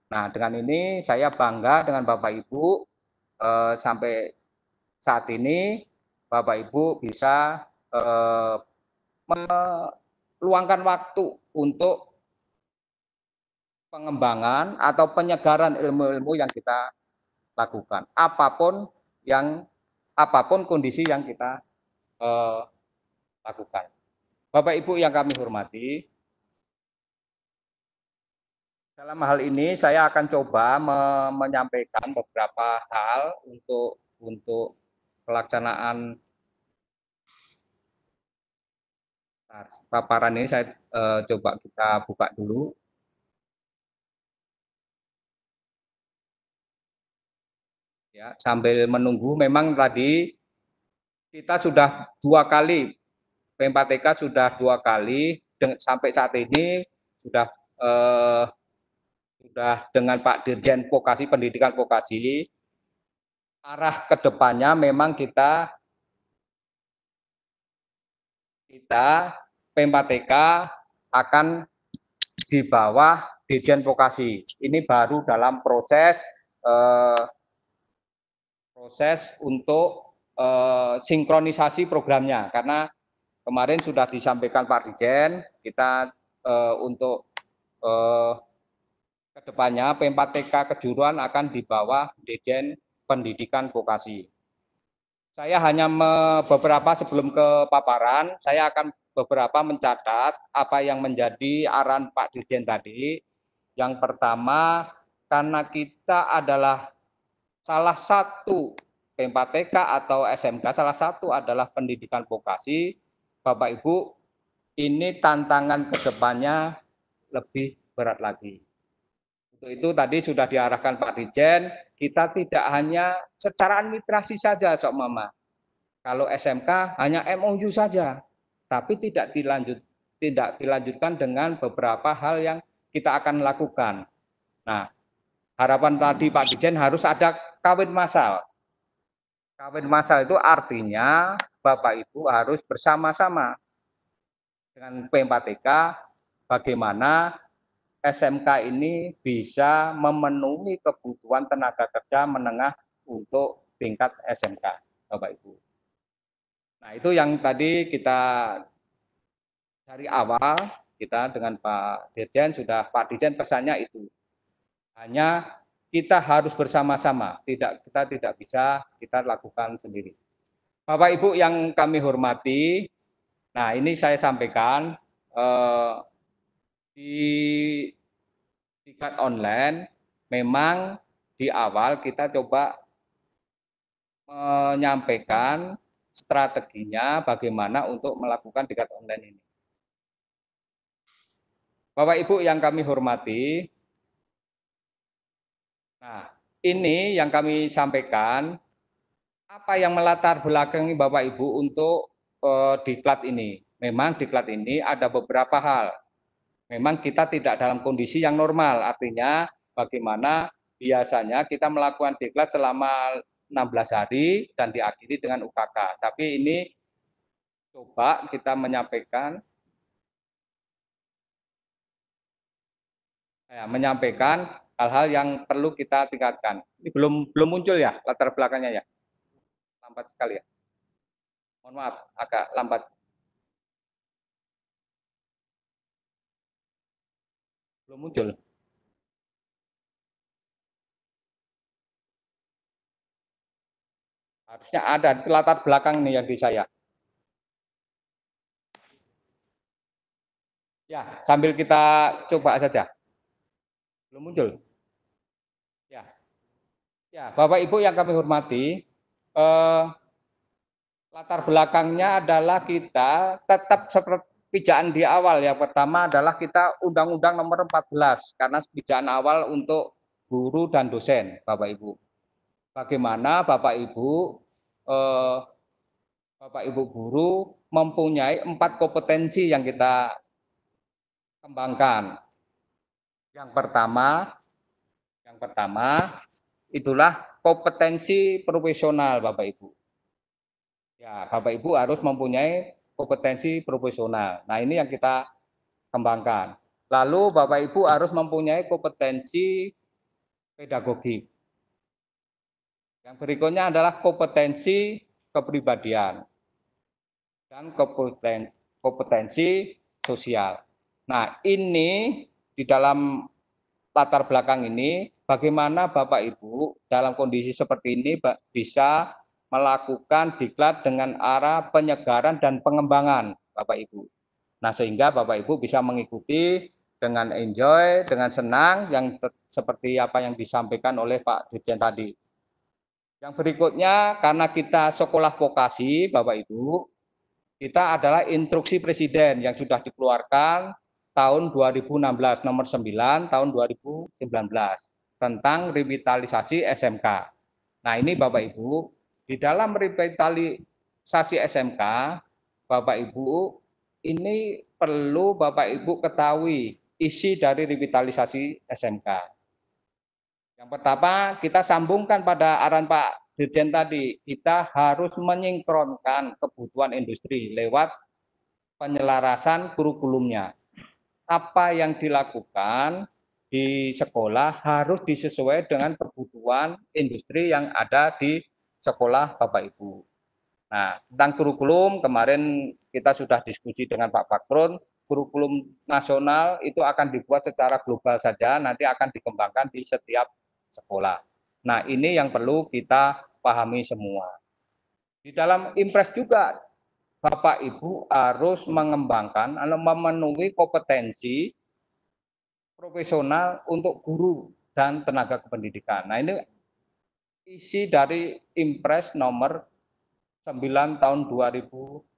Nah, dengan ini saya bangga dengan Bapak Ibu sampai saat ini Bapak Ibu bisa meluangkan waktu untuk pengembangan atau penyegaran ilmu-ilmu yang kita lakukan. Apapun kondisi yang kita lakukan. Bapak Ibu yang kami hormati, dalam hal ini saya akan coba menyampaikan beberapa hal untuk pelaksanaan paparan ini. Saya coba kita buka dulu. Ya, sambil menunggu, memang tadi kita sudah 2 kali, PMPTK sudah 2 kali, sampai saat ini sudah dengan Pak Dirjen Vokasi, Pendidikan Vokasi, arah ke depannya memang kita PMPTK akan di bawah Dirjen Vokasi. Ini baru dalam proses untuk sinkronisasi programnya, karena kemarin sudah disampaikan Pak Dirjen, kita untuk kedepannya PMPTK kejuruan akan di bawah Dirjen Pendidikan Vokasi. Saya hanya beberapa sebelum ke paparan, saya akan beberapa mencatat apa yang menjadi arahan Pak Dirjen tadi. Yang pertama, karena kita adalah salah satu PMPTK atau SMK, salah satu adalah pendidikan vokasi, Bapak Ibu, ini tantangan ke depannya lebih berat lagi. Untuk itu tadi sudah diarahkan Pak Dirjen, kita tidak hanya secara administrasi saja, Sok Mama. Kalau SMK hanya MOU saja, tapi tidak dilanjutkan dengan beberapa hal yang kita akan lakukan. Nah, harapan tadi Pak Dirjen harus ada kawin massal. Kawin massal itu artinya Bapak Ibu harus bersama-sama dengan PMPTK bagaimana SMK ini bisa memenuhi kebutuhan tenaga kerja menengah untuk tingkat SMK, Bapak Ibu. Nah, itu yang tadi kita dari awal kita dengan Pak Dirjen Pak Dirjen pesannya itu. Hanya kita harus bersama-sama, kita tidak bisa kita lakukan sendiri. Bapak Ibu yang kami hormati, nah ini saya sampaikan di tingkat online memang di awal kita coba menyampaikan strateginya bagaimana untuk melakukan tingkat online ini. Bapak Ibu yang kami hormati, nah ini yang kami sampaikan, apa yang melatar belakangi Bapak Ibu untuk diklat ini. Memang diklat ini ada beberapa hal. Memang kita tidak dalam kondisi yang normal, artinya bagaimana biasanya kita melakukan diklat selama 16 hari dan diakhiri dengan UKK. Tapi ini coba kita menyampaikan hal-hal yang perlu kita tingkatkan. Ini belum muncul ya latar belakangnya ya. Lambat sekali ya. Mohon maaf, agak lambat. Belum muncul. Harusnya ada di latar belakang nih yang di saya. Ya, sambil kita coba saja. Belum muncul. Ya. Ya, Bapak Ibu yang kami hormati, latar belakangnya adalah kita tetap seperti pijaan di awal. Yang pertama adalah kita Undang-Undang Nomor 14 karena pijaan awal untuk guru dan dosen, Bapak Ibu. Bagaimana Bapak Ibu guru mempunyai 4 kompetensi yang kita kembangkan. Yang pertama itulah kompetensi profesional, Bapak Ibu. Ya, Bapak Ibu harus mempunyai kompetensi profesional. Nah, ini yang kita kembangkan. Lalu Bapak Ibu harus mempunyai kompetensi pedagogik. Yang berikutnya adalah kompetensi kepribadian dan kompetensi sosial. Nah, ini di dalam latar belakang ini bagaimana Bapak Ibu dalam kondisi seperti ini bisa melakukan diklat dengan arah penyegaran dan pengembangan Bapak Ibu. Nah, sehingga Bapak Ibu bisa mengikuti dengan enjoy, dengan senang yang seperti apa yang disampaikan oleh Pak Dirjen tadi. Yang berikutnya, karena kita sekolah vokasi Bapak Ibu, kita adalah instruksi Presiden yang sudah dikeluarkan tahun 2016 nomor 9 tahun 2019 tentang revitalisasi SMK. Nah, ini Bapak Ibu, di dalam revitalisasi SMK, Bapak Ibu, ini perlu Bapak Ibu ketahui isi dari revitalisasi SMK. Yang pertama, kita sambungkan pada arahan Pak Dirjen tadi, kita harus menyinkronkan kebutuhan industri lewat penyelarasan kurikulumnya. Apa yang dilakukan di sekolah harus disesuaikan dengan kebutuhan industri yang ada di sekolah Bapak Ibu. Nah, tentang kurikulum kemarin kita sudah diskusi dengan Pak Pakrun, kurikulum nasional itu akan dibuat secara global saja, nanti akan dikembangkan di setiap sekolah. Nah, ini yang perlu kita pahami semua. Di dalam impres juga Bapak Ibu harus mengembangkan atau memenuhi kompetensi profesional untuk guru dan tenaga kependidikan. Nah, ini isi dari impres nomor 9 tahun 2016.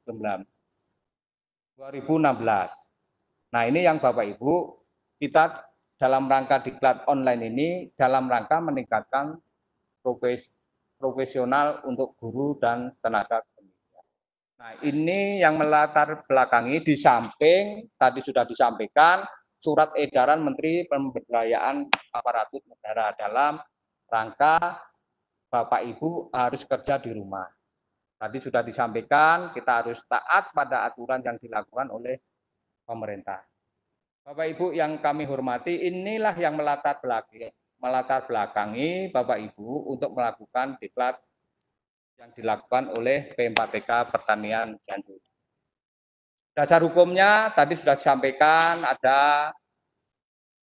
Nah, ini yang Bapak Ibu, kita dalam rangka diklat online ini, dalam rangka meningkatkan profesional untuk guru dan tenaga pendidikan. Nah, ini yang melatar belakangi di samping, tadi sudah disampaikan, surat edaran Menteri Pemberdayaan Aparatur Negara dalam rangka Bapak Ibu harus kerja di rumah. Tadi sudah disampaikan, kita harus taat pada aturan yang dilakukan oleh pemerintah. Bapak Ibu yang kami hormati, inilah yang melatar belakangi Bapak Ibu untuk melakukan diklat yang dilakukan oleh P4TK Pertanian Cianjur. Dasar hukumnya tadi sudah disampaikan, ada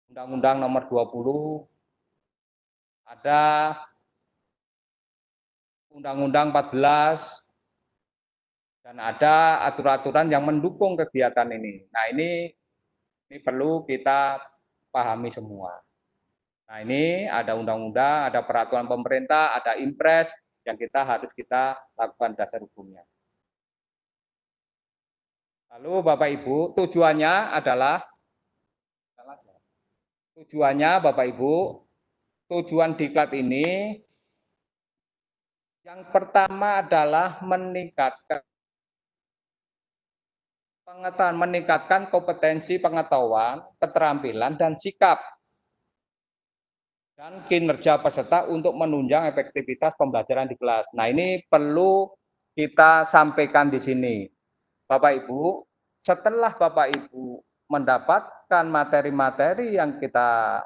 Undang-Undang Nomor 20, ada Undang-Undang 14, dan ada aturan-aturan yang mendukung kegiatan ini. Nah, ini perlu kita pahami semua. Nah, ini ada undang-undang, ada peraturan pemerintah, ada impres yang harus kita lakukan dasar hukumnya. Lalu Bapak Ibu, tujuannya Bapak Ibu, tujuan diklat ini yang pertama adalah meningkatkan kompetensi pengetahuan, keterampilan, dan sikap dan kinerja peserta untuk menunjang efektivitas pembelajaran di kelas. Nah, ini perlu kita sampaikan di sini. Bapak Ibu, setelah Bapak Ibu mendapatkan materi-materi yang kita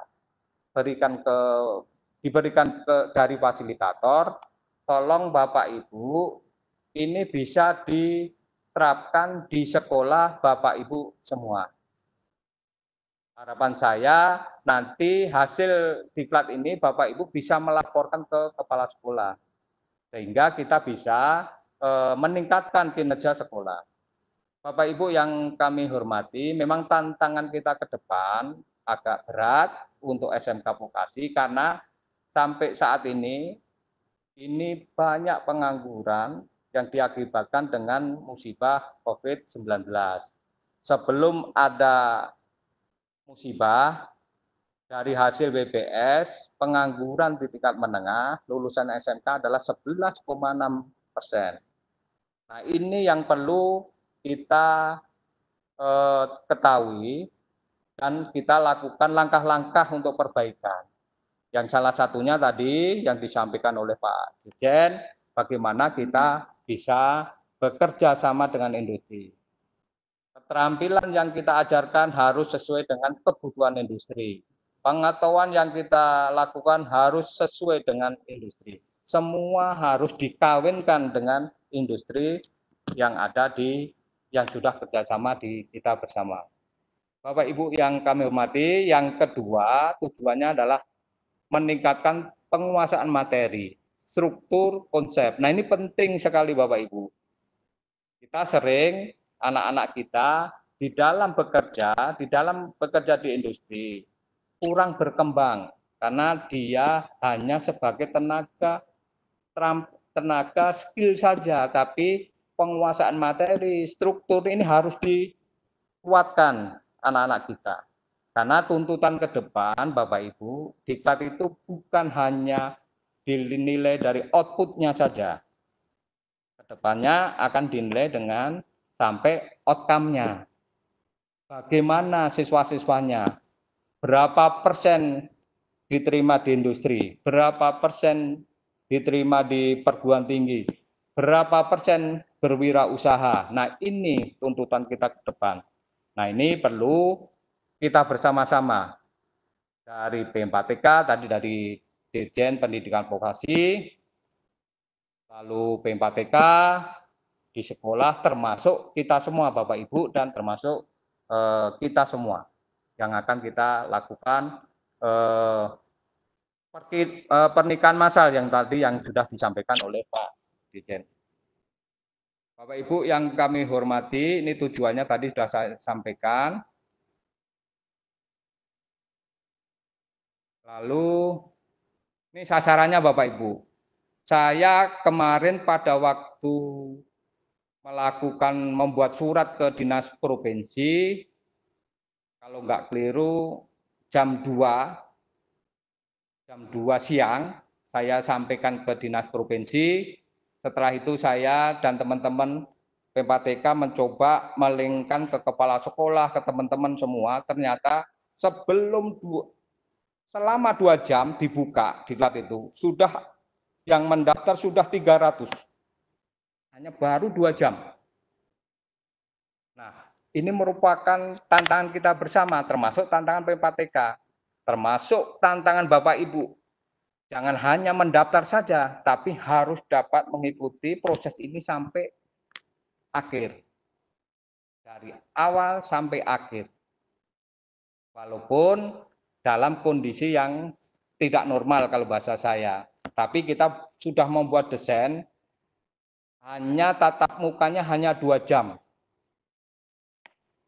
diberikan dari fasilitator, tolong Bapak Ibu ini bisa diterapkan di sekolah Bapak Ibu semua. Harapan saya nanti hasil diklat ini Bapak Ibu bisa melaporkan ke kepala sekolah, sehingga kita bisa meningkatkan kinerja sekolah. Bapak Ibu yang kami hormati, memang tantangan kita ke depan agak berat untuk SMK Vokasi karena sampai saat ini banyak pengangguran yang diakibatkan dengan musibah COVID-19. Sebelum ada musibah, dari hasil BPS, pengangguran di tingkat menengah lulusan SMK adalah 11,6%. Nah, ini yang perlu kita ketahui dan kita lakukan langkah-langkah untuk perbaikan. Yang salah satunya tadi yang disampaikan oleh Pak Dirjen, bagaimana kita bisa bekerja sama dengan industri. Keterampilan yang kita ajarkan harus sesuai dengan kebutuhan industri. Pengetahuan yang kita lakukan harus sesuai dengan industri. Semua harus dikawinkan dengan industri yang ada yang sudah kerjasama di kita bersama. Bapak Ibu yang kami hormati, yang kedua tujuannya adalah meningkatkan penguasaan materi, struktur, konsep. Nah, ini penting sekali Bapak Ibu. Kita sering anak-anak kita di dalam bekerja di industri kurang berkembang karena dia hanya sebagai tenaga skill saja, tapi penguasaan materi, struktur ini harus dikuatkan anak-anak kita. Karena tuntutan ke depan, Bapak Ibu, diklat itu bukan hanya dinilai dari outputnya saja. Kedepannya akan dinilai dengan sampai outcome-nya. Bagaimana siswa-siswanya, berapa persen diterima di industri, berapa persen diterima di perguruan tinggi, berapa persen berwirausaha. Nah, ini tuntutan kita ke depan. Nah, ini perlu kita bersama-sama dari P4TK, tadi dari Dirjen Pendidikan Vokasi, lalu P4TK di sekolah, termasuk kita semua Bapak Ibu dan termasuk kita semua yang akan kita lakukan pernikahan massal yang tadi yang sudah disampaikan oleh Pak Dirjen. Bapak Ibu yang kami hormati, ini tujuannya tadi sudah saya sampaikan. Lalu ini sasarannya Bapak Ibu. Saya kemarin pada waktu membuat surat ke Dinas Provinsi, kalau nggak keliru jam 2 siang, saya sampaikan ke Dinas Provinsi. Setelah itu saya dan teman-teman P4TK mencoba melingkan ke kepala sekolah, ke teman-teman semua. Ternyata selama 2 jam dibuka diklat itu, sudah yang mendaftar sudah 300. Hanya baru 2 jam. Nah, ini merupakan tantangan kita bersama, termasuk tantangan P4TK, termasuk tantangan Bapak Ibu. Jangan hanya mendaftar saja, tapi harus dapat mengikuti proses ini sampai akhir. Dari awal sampai akhir. Walaupun dalam kondisi yang tidak normal kalau bahasa saya. Tapi kita sudah membuat desain, hanya tatap mukanya hanya 2 jam.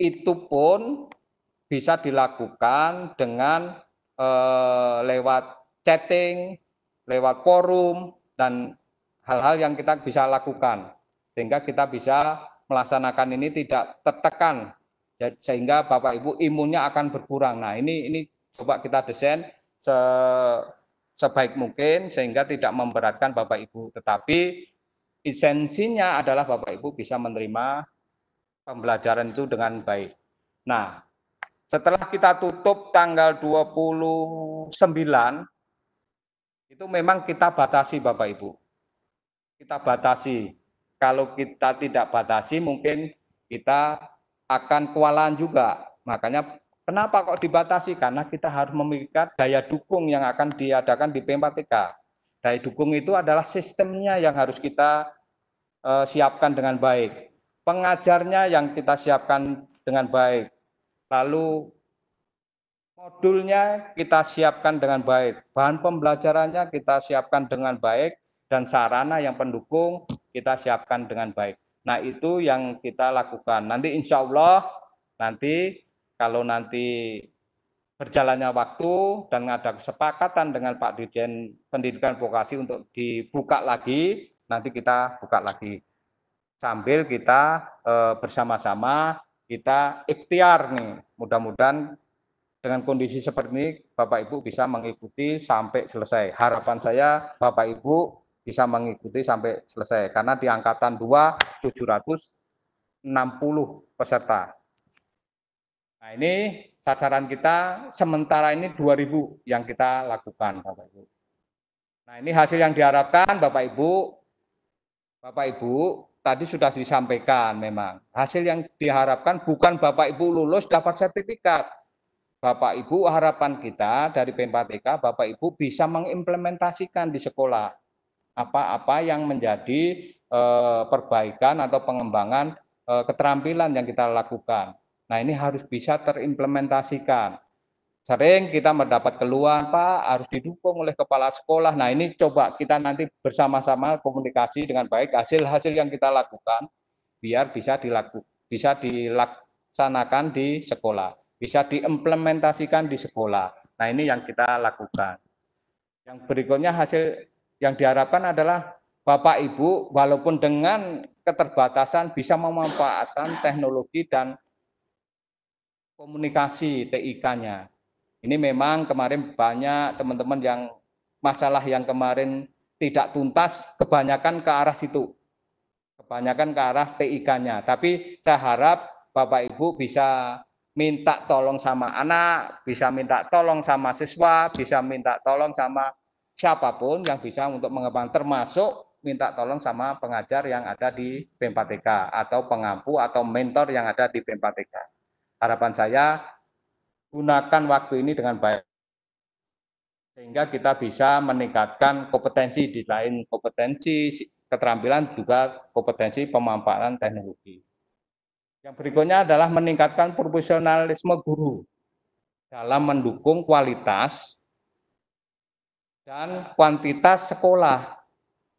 Itu pun bisa dilakukan dengan lewat chatting, lewat forum, dan hal-hal yang kita bisa lakukan. Sehingga kita bisa melaksanakan ini tidak tertekan, sehingga Bapak Ibu imunnya akan berkurang. Nah, ini coba kita desain sebaik mungkin, sehingga tidak memberatkan Bapak Ibu. Tetapi esensinya adalah Bapak Ibu bisa menerima pembelajaran itu dengan baik. Nah, setelah kita tutup tanggal 29, itu memang kita batasi Bapak Ibu. Kita batasi. Kalau kita tidak batasi mungkin kita akan kewalahan juga. Makanya Kenapa kok dibatasi? Karena kita harus memikirkan daya dukung yang akan diadakan di P4TK. Daya dukung itu adalah sistemnya yang harus kita siapkan dengan baik. Pengajarnya yang kita siapkan dengan baik. Lalu modulnya kita siapkan dengan baik. Bahan pembelajarannya kita siapkan dengan baik. Dan sarana yang pendukung kita siapkan dengan baik. Nah, itu yang kita lakukan. Nanti insya Allah, kalau nanti berjalannya waktu dan ada kesepakatan dengan Pak Dirjen Pendidikan Vokasi untuk dibuka lagi, nanti kita buka lagi. Sambil kita bersama-sama kita ikhtiar nih, mudah-mudahan dengan kondisi seperti ini Bapak Ibu bisa mengikuti sampai selesai. Harapan saya Bapak Ibu bisa mengikuti sampai selesai, karena di angkatan 2 760 peserta. Nah, ini sasaran kita sementara ini 2.000 yang kita lakukan, Bapak Ibu. Nah, ini hasil yang diharapkan Bapak Ibu. Bapak Ibu, tadi sudah disampaikan memang. Hasil yang diharapkan bukan Bapak Ibu lulus dapat sertifikat. Bapak Ibu, harapan kita dari P4TK, Bapak Ibu bisa mengimplementasikan di sekolah apa-apa yang menjadi perbaikan atau pengembangan keterampilan yang kita lakukan. Nah, ini harus bisa terimplementasikan. Sering kita mendapat keluhan, Pak, harus didukung oleh kepala sekolah. Nah, ini coba kita nanti bersama-sama komunikasi dengan baik hasil-hasil yang kita lakukan biar bisa dilaksanakan di sekolah, bisa diimplementasikan di sekolah. Nah, ini yang kita lakukan. Yang berikutnya hasil yang diharapkan adalah Bapak Ibu walaupun dengan keterbatasan bisa memanfaatkan teknologi dan komunikasi TIK-nya. Ini memang kemarin banyak teman-teman yang masalah yang kemarin tidak tuntas kebanyakan ke arah situ. Kebanyakan ke arah TIK-nya. Tapi saya harap Bapak Ibu bisa minta tolong sama anak, bisa minta tolong sama siswa, bisa minta tolong sama siapapun yang bisa untuk mengembangkan, termasuk minta tolong sama pengajar yang ada di P4TK atau pengampu atau mentor yang ada di P4TK. Harapan saya gunakan waktu ini dengan baik sehingga kita bisa meningkatkan kompetensi di lain kompetensi keterampilan juga kompetensi pemanfaatan teknologi. Yang berikutnya adalah meningkatkan profesionalisme guru dalam mendukung kualitas dan kuantitas sekolah.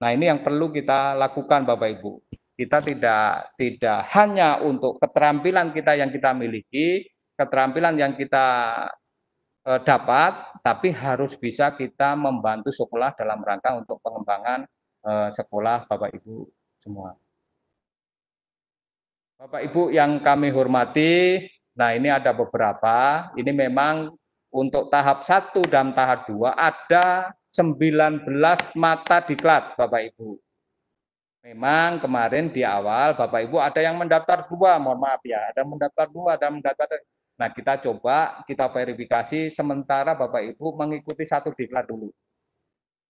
Nah, ini yang perlu kita lakukan Bapak Ibu. Kita tidak hanya untuk keterampilan kita yang kita miliki, keterampilan yang kita dapat, tapi harus bisa kita membantu sekolah dalam rangka untuk pengembangan sekolah Bapak Ibu semua. Bapak Ibu yang kami hormati, nah ini ada beberapa, ini memang untuk tahap 1 dan tahap 2 ada 19 mata diklat Bapak Ibu. Memang kemarin di awal Bapak Ibu ada yang mendaftar 2, mohon maaf ya, ada mendaftar 2, ada mendaftar. Nah, kita coba, kita verifikasi sementara Bapak Ibu mengikuti 1 diklat dulu.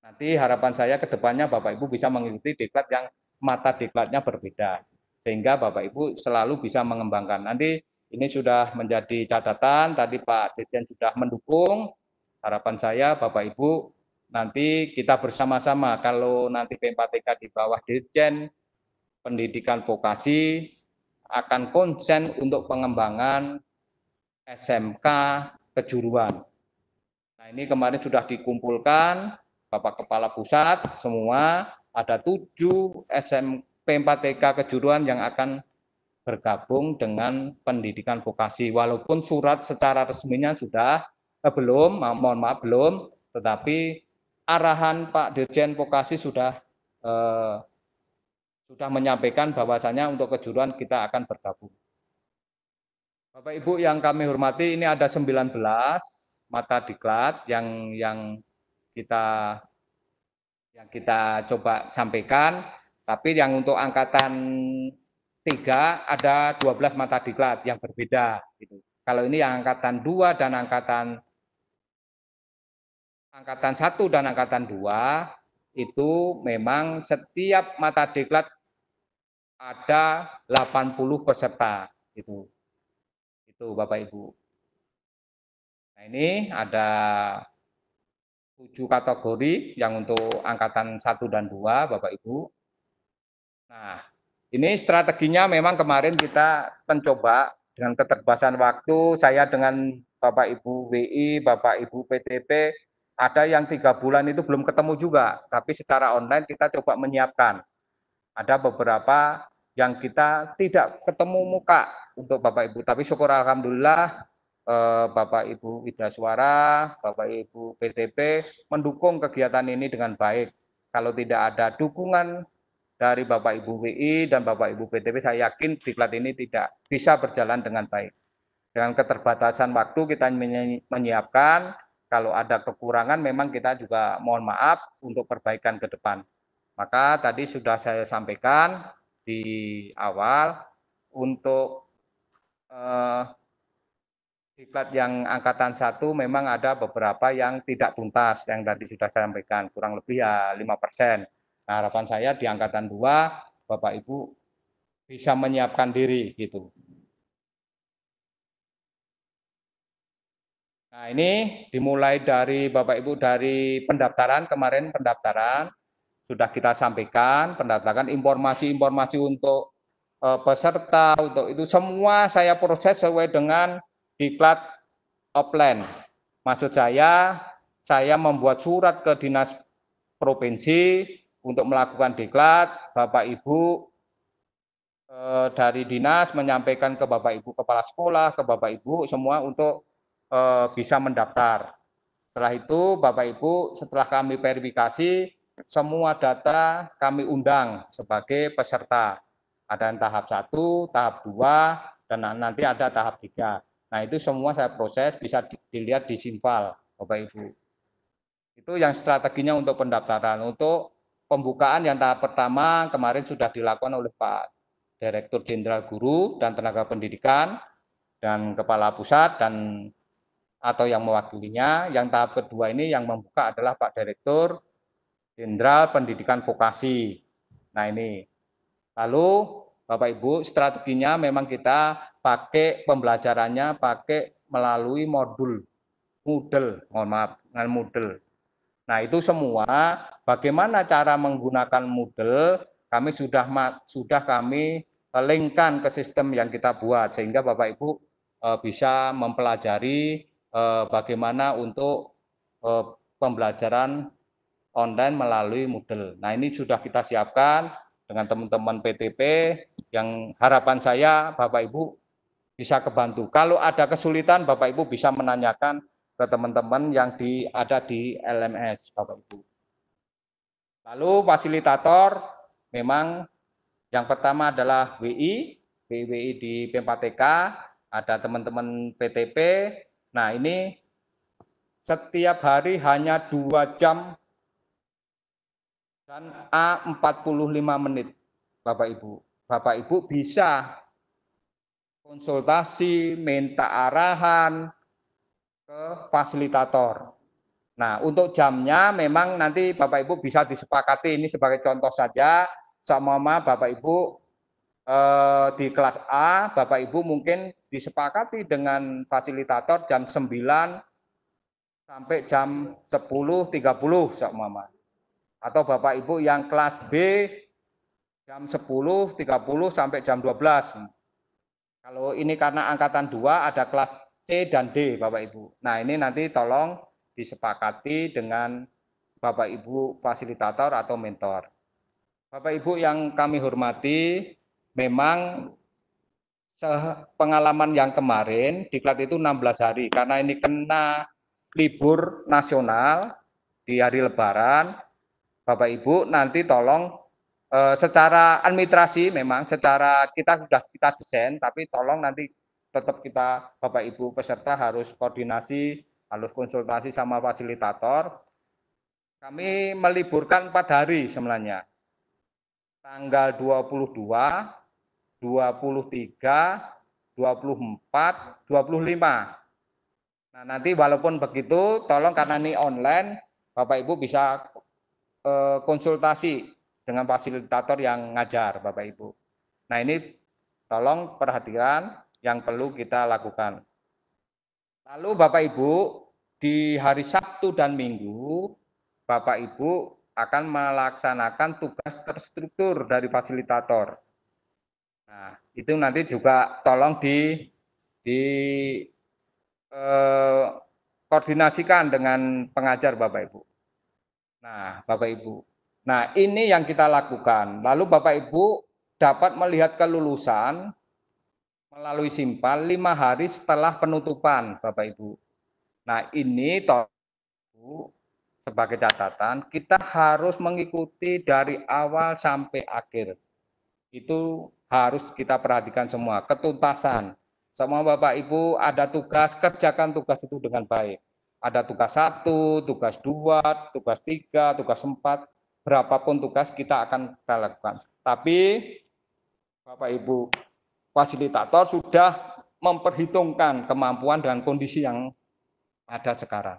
Nanti harapan saya ke depannya Bapak Ibu bisa mengikuti diklat yang mata diklatnya berbeda. Sehingga Bapak Ibu selalu bisa mengembangkan. Nanti ini sudah menjadi catatan, tadi Pak Dirjen sudah mendukung. Harapan saya Bapak Ibu nanti kita bersama-sama, kalau nanti P4TK di bawah Dirjen Pendidikan Vokasi akan konsen untuk pengembangan SMK kejuruan. Nah, ini kemarin sudah dikumpulkan Bapak Kepala Pusat semua, ada 7 P4TK kejuruan yang akan bergabung dengan pendidikan vokasi. Walaupun surat secara resminya sudah belum, mohon maaf belum, tetapi arahan Pak Dirjen Vokasi sudah menyampaikan bahwasanya untuk kejuruan kita akan bergabung. Bapak Ibu yang kami hormati, ini ada 19 mata diklat yang kita coba sampaikan, tapi yang untuk angkatan 3 ada 12 mata diklat yang berbeda. Gitu. Kalau ini yang angkatan 2 dan angkatan 1 dan angkatan 2 itu memang setiap mata diklat ada 80 peserta. Itu Bapak Ibu. Nah, ini ada 7 kategori yang untuk angkatan 1 dan 2, Bapak Ibu. Nah, ini strateginya memang kemarin kita mencoba dengan keterbatasan waktu, saya dengan Bapak Ibu WI, Bapak Ibu PTP, ada yang 3 bulan itu belum ketemu juga, tapi secara online kita coba menyiapkan. Ada beberapa yang kita tidak ketemu muka untuk Bapak Ibu, tapi syukur alhamdulillah Bapak Ibu Widaswara, Bapak Ibu PTP mendukung kegiatan ini dengan baik. Kalau tidak ada dukungan dari Bapak Ibu WI dan Bapak Ibu PTP, saya yakin diklat ini tidak bisa berjalan dengan baik. Dengan keterbatasan waktu kita menyiapkan, kalau ada kekurangan memang kita juga mohon maaf untuk perbaikan ke depan. Maka tadi sudah saya sampaikan di awal untuk diklat yang angkatan 1 memang ada beberapa yang tidak tuntas, yang tadi sudah saya sampaikan, kurang lebih ya 5%. Nah, harapan saya di angkatan 2, Bapak Ibu bisa menyiapkan diri gitu. Nah, ini dimulai dari Bapak Ibu dari pendaftaran, kemarin pendaftaran sudah kita sampaikan, pendaftaran informasi-informasi untuk peserta, untuk itu semua saya proses sesuai dengan diklat offline. Maksud saya membuat surat ke dinas provinsi untuk melakukan diklat, Bapak Ibu dari dinas menyampaikan ke Bapak Ibu kepala sekolah, ke Bapak Ibu semua untuk bisa mendaftar. Setelah itu Bapak Ibu setelah kami verifikasi semua data kami undang sebagai peserta. Ada yang tahap 1, tahap 2, dan nanti ada tahap 3. Nah, itu semua saya proses, bisa dilihat di Sinval, Bapak Ibu. Itu yang strateginya untuk pendaftaran. Untuk pembukaan yang tahap pertama kemarin sudah dilakukan oleh Pak Direktur Jenderal Guru dan Tenaga Pendidikan dan Kepala Pusat dan atau yang mewakilinya. Yang tahap kedua ini yang membuka adalah Pak Direktur Jenderal Pendidikan Vokasi. Nah, ini. Lalu Bapak Ibu, strateginya memang kita pakai pembelajarannya pakai melalui Moodle. Nah, itu semua bagaimana cara menggunakan Moodle, kami sudah kami linkkan ke sistem yang kita buat sehingga Bapak Ibu bisa mempelajari bagaimana untuk pembelajaran online melalui Moodle. Nah, ini sudah kita siapkan dengan teman-teman PTP yang harapan saya Bapak Ibu bisa kebantu. Kalau ada kesulitan Bapak Ibu bisa menanyakan ke teman-teman yang ada di LMS Bapak Ibu. Lalu fasilitator memang yang pertama adalah WI di P4TK, ada teman-teman PTP. Nah, ini setiap hari hanya 2 jam dan A45 menit, Bapak Ibu. Bapak Ibu bisa konsultasi, minta arahan ke fasilitator. Nah, untuk jamnya memang nanti Bapak Ibu bisa disepakati, ini sebagai contoh saja, sama Bapak Ibu di kelas A, Bapak Ibu mungkin disepakati dengan fasilitator jam 9 sampai jam 10.30 sama atau Bapak Ibu yang kelas B jam 10.30 sampai jam 12. Kalau ini karena angkatan 2 ada kelas C dan D Bapak Ibu. Nah, ini nanti tolong disepakati dengan Bapak Ibu fasilitator atau mentor. Bapak Ibu yang kami hormati, memang pengalaman yang kemarin diklat itu 16 hari karena ini kena libur nasional di hari Lebaran. Bapak Ibu nanti tolong secara administrasi memang secara kita sudah kita desain, tapi tolong nanti tetap kita Bapak Ibu peserta harus koordinasi, harus konsultasi sama fasilitator. Kami meliburkan 4 hari sebenarnya. Tanggal 22, 23, 24, 25. Nah, nanti walaupun begitu, tolong karena ini online, Bapak Ibu bisa konsultasi dengan fasilitator yang ngajar, Bapak Ibu. Nah, ini tolong perhatikan yang perlu kita lakukan. Lalu Bapak Ibu, di hari Sabtu dan Minggu, Bapak Ibu akan melaksanakan tugas terstruktur dari fasilitator. Nah, itu nanti juga tolong koordinasikan dengan pengajar Bapak Ibu. Nah, Bapak Ibu. Nah, ini yang kita lakukan. Lalu Bapak Ibu dapat melihat kelulusan melalui Simpal 5 hari setelah penutupan, Bapak Ibu. Nah, ini sebagai catatan, kita harus mengikuti dari awal sampai akhir. Itu harus kita perhatikan semua, ketuntasan. Semua Bapak Ibu ada tugas, kerjakan tugas itu dengan baik. Ada tugas 1, tugas 2, tugas 3, tugas 4, berapapun tugas kita akan kita lakukan. Tapi Bapak Ibu fasilitator sudah memperhitungkan kemampuan dan kondisi yang ada sekarang.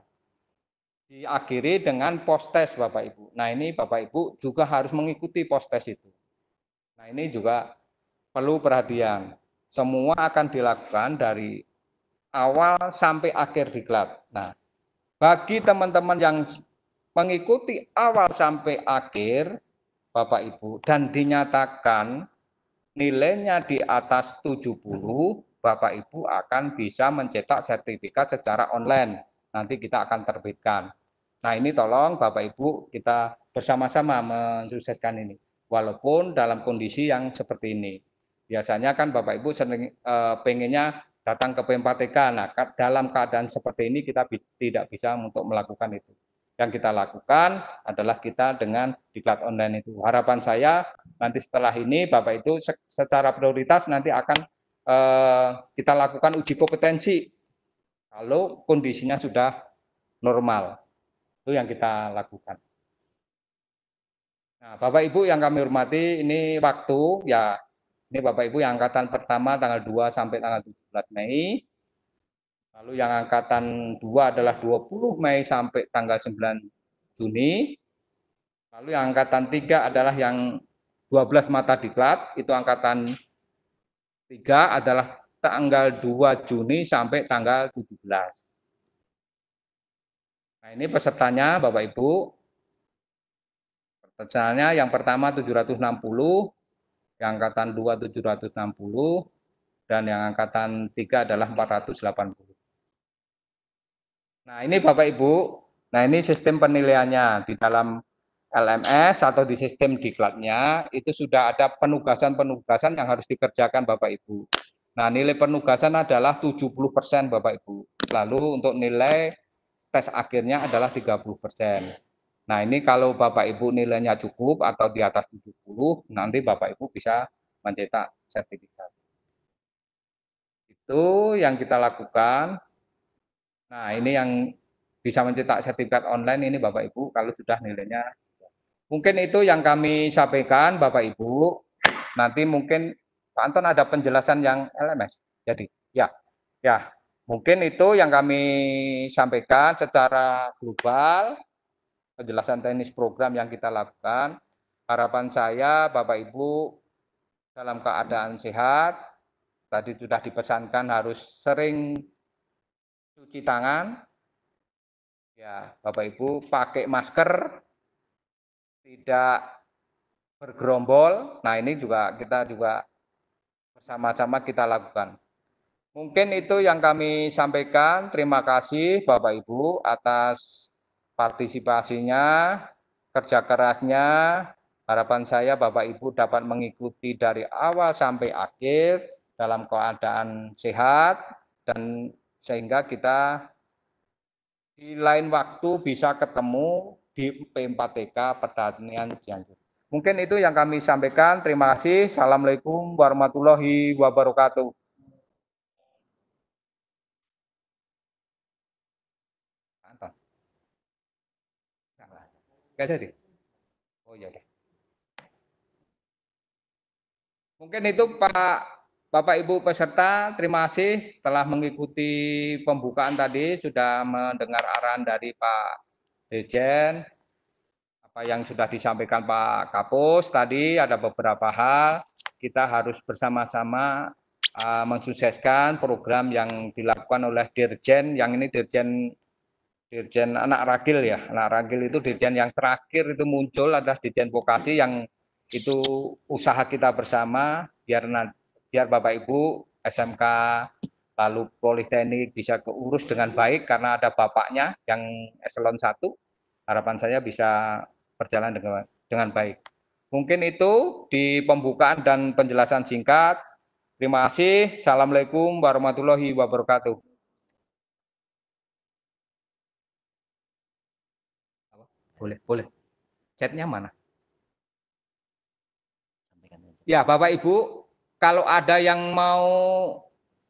Diakhiri dengan post-test Bapak Ibu. Nah ini Bapak Ibu juga harus mengikuti post-test itu. Nah ini juga perlu perhatian. Semua akan dilakukan dari awal sampai akhir diklat. Nah, bagi teman-teman yang mengikuti awal sampai akhir, Bapak Ibu, dan dinyatakan nilainya di atas 70, Bapak Ibu akan bisa mencetak sertifikat secara online. Nanti kita akan terbitkan. Nah ini tolong Bapak Ibu kita bersama-sama mensukseskan ini. Walaupun dalam kondisi yang seperti ini. Biasanya kan Bapak Ibu sering pengennya datang ke P4TK. Nah dalam keadaan seperti ini kita tidak bisa untuk melakukan itu. Yang kita lakukan adalah kita dengan diklat online itu. Harapan saya nanti setelah ini Bapak Ibu secara prioritas nanti akan kita lakukan uji kompetensi kalau kondisinya sudah normal. Itu yang kita lakukan. Nah, Bapak Ibu yang kami hormati, ini waktu ya, ini Bapak Ibu yang angkatan pertama tanggal 2 sampai tanggal 17 Mei. Lalu yang angkatan 2 adalah 20 Mei sampai tanggal 9 Juni. Lalu yang angkatan 3 adalah yang 12 mata diklat, itu angkatan 3 adalah tanggal 2 Juni sampai tanggal 17. Nah, ini pesertanya Bapak Ibu. Pesertanya yang pertama 760, yang angkatan 2 760, dan yang angkatan 3 adalah 480. Nah, ini Bapak Ibu. Nah, ini sistem penilaiannya di dalam LMS atau di sistem diklatnya itu sudah ada penugasan-penugasan yang harus dikerjakan Bapak Ibu. Nah, nilai penugasan adalah 70% Bapak Ibu. Lalu untuk nilai tes akhirnya adalah 30%. Nah, ini kalau Bapak Ibu nilainya cukup atau di atas 70, nanti Bapak Ibu bisa mencetak sertifikat. Itu yang kita lakukan. Nah, ini yang bisa mencetak sertifikat online ini Bapak Ibu kalau sudah nilainya. Mungkin itu yang kami sampaikan Bapak Ibu. Nanti mungkin Pak Anton ada penjelasan yang LMS. Jadi, ya. Mungkin itu yang kami sampaikan secara global. Penjelasan teknis program yang kita lakukan. Harapan saya Bapak Ibu dalam keadaan sehat. Tadi sudah dipesankan harus sering cuci tangan. Ya, Bapak Ibu pakai masker, tidak bergerombol. Nah, ini juga kita bersama-sama kita lakukan. Mungkin itu yang kami sampaikan. Terima kasih Bapak Ibu atas partisipasinya, kerja kerasnya. Harapan saya Bapak Ibu dapat mengikuti dari awal sampai akhir dalam keadaan sehat dan sehingga kita di lain waktu bisa ketemu di P4TK Pertanian Cianjur. Mungkin itu yang kami sampaikan. Terima kasih. Assalamualaikum warahmatullahi wabarakatuh. Anton. Enggak jadi. Oh iya deh. Mungkin itu Bapak Ibu peserta, terima kasih telah mengikuti pembukaan tadi, sudah mendengar arahan dari Pak Dirjen, apa yang sudah disampaikan Pak Kapus tadi, ada beberapa hal, kita harus bersama-sama mensukseskan program yang dilakukan oleh Dirjen, yang ini Dirjen anak ragil ya. Anak ragil itu dirjen yang terakhir itu muncul adalah Dirjen Vokasi, yang itu usaha kita bersama biar Bapak Ibu SMK lalu Politeknik bisa keurus dengan baik karena ada bapaknya yang eselon 1. Harapan saya bisa berjalan dengan baik. Mungkin itu di pembukaan dan penjelasan singkat. Terima kasih. Assalamualaikum warahmatullahi wabarakatuh. Boleh. Chatnya mana? Ya, Bapak Ibu, kalau ada yang mau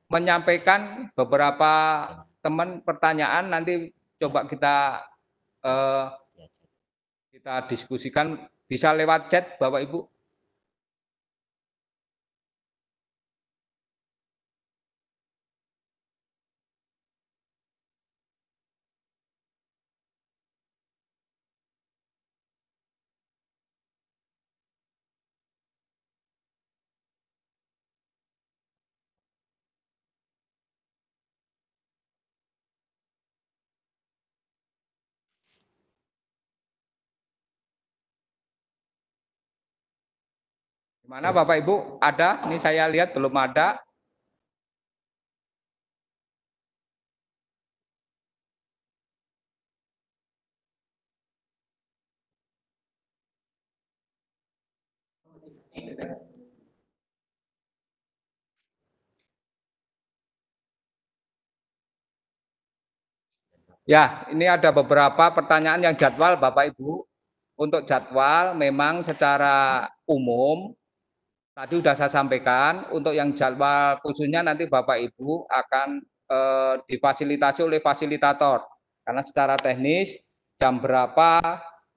menyampaikan beberapa teman pertanyaan, nanti coba kita diskusikan, bisa lewat chat, Bapak Ibu. Gimana Bapak Ibu? Ada? Ini saya lihat belum ada. Ya, ini ada beberapa pertanyaan yang jadwal Bapak Ibu. Untuk jadwal memang secara umum tadi sudah saya sampaikan, untuk yang jadwal khususnya nanti Bapak Ibu akan difasilitasi oleh fasilitator. Karena secara teknis jam berapa,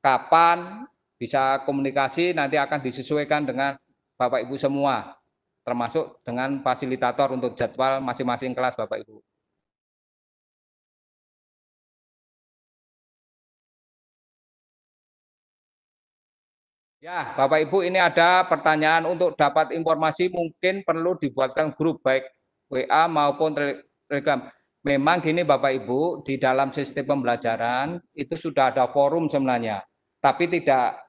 kapan bisa komunikasi nanti akan disesuaikan dengan Bapak Ibu semua, termasuk dengan fasilitator untuk jadwal masing-masing kelas Bapak Ibu. Ya, Bapak Ibu, ini ada pertanyaan untuk dapat informasi, mungkin perlu dibuatkan grup baik WA maupun Telegram. Memang gini Bapak Ibu, di dalam sistem pembelajaran itu sudah ada forum sebenarnya, tapi tidak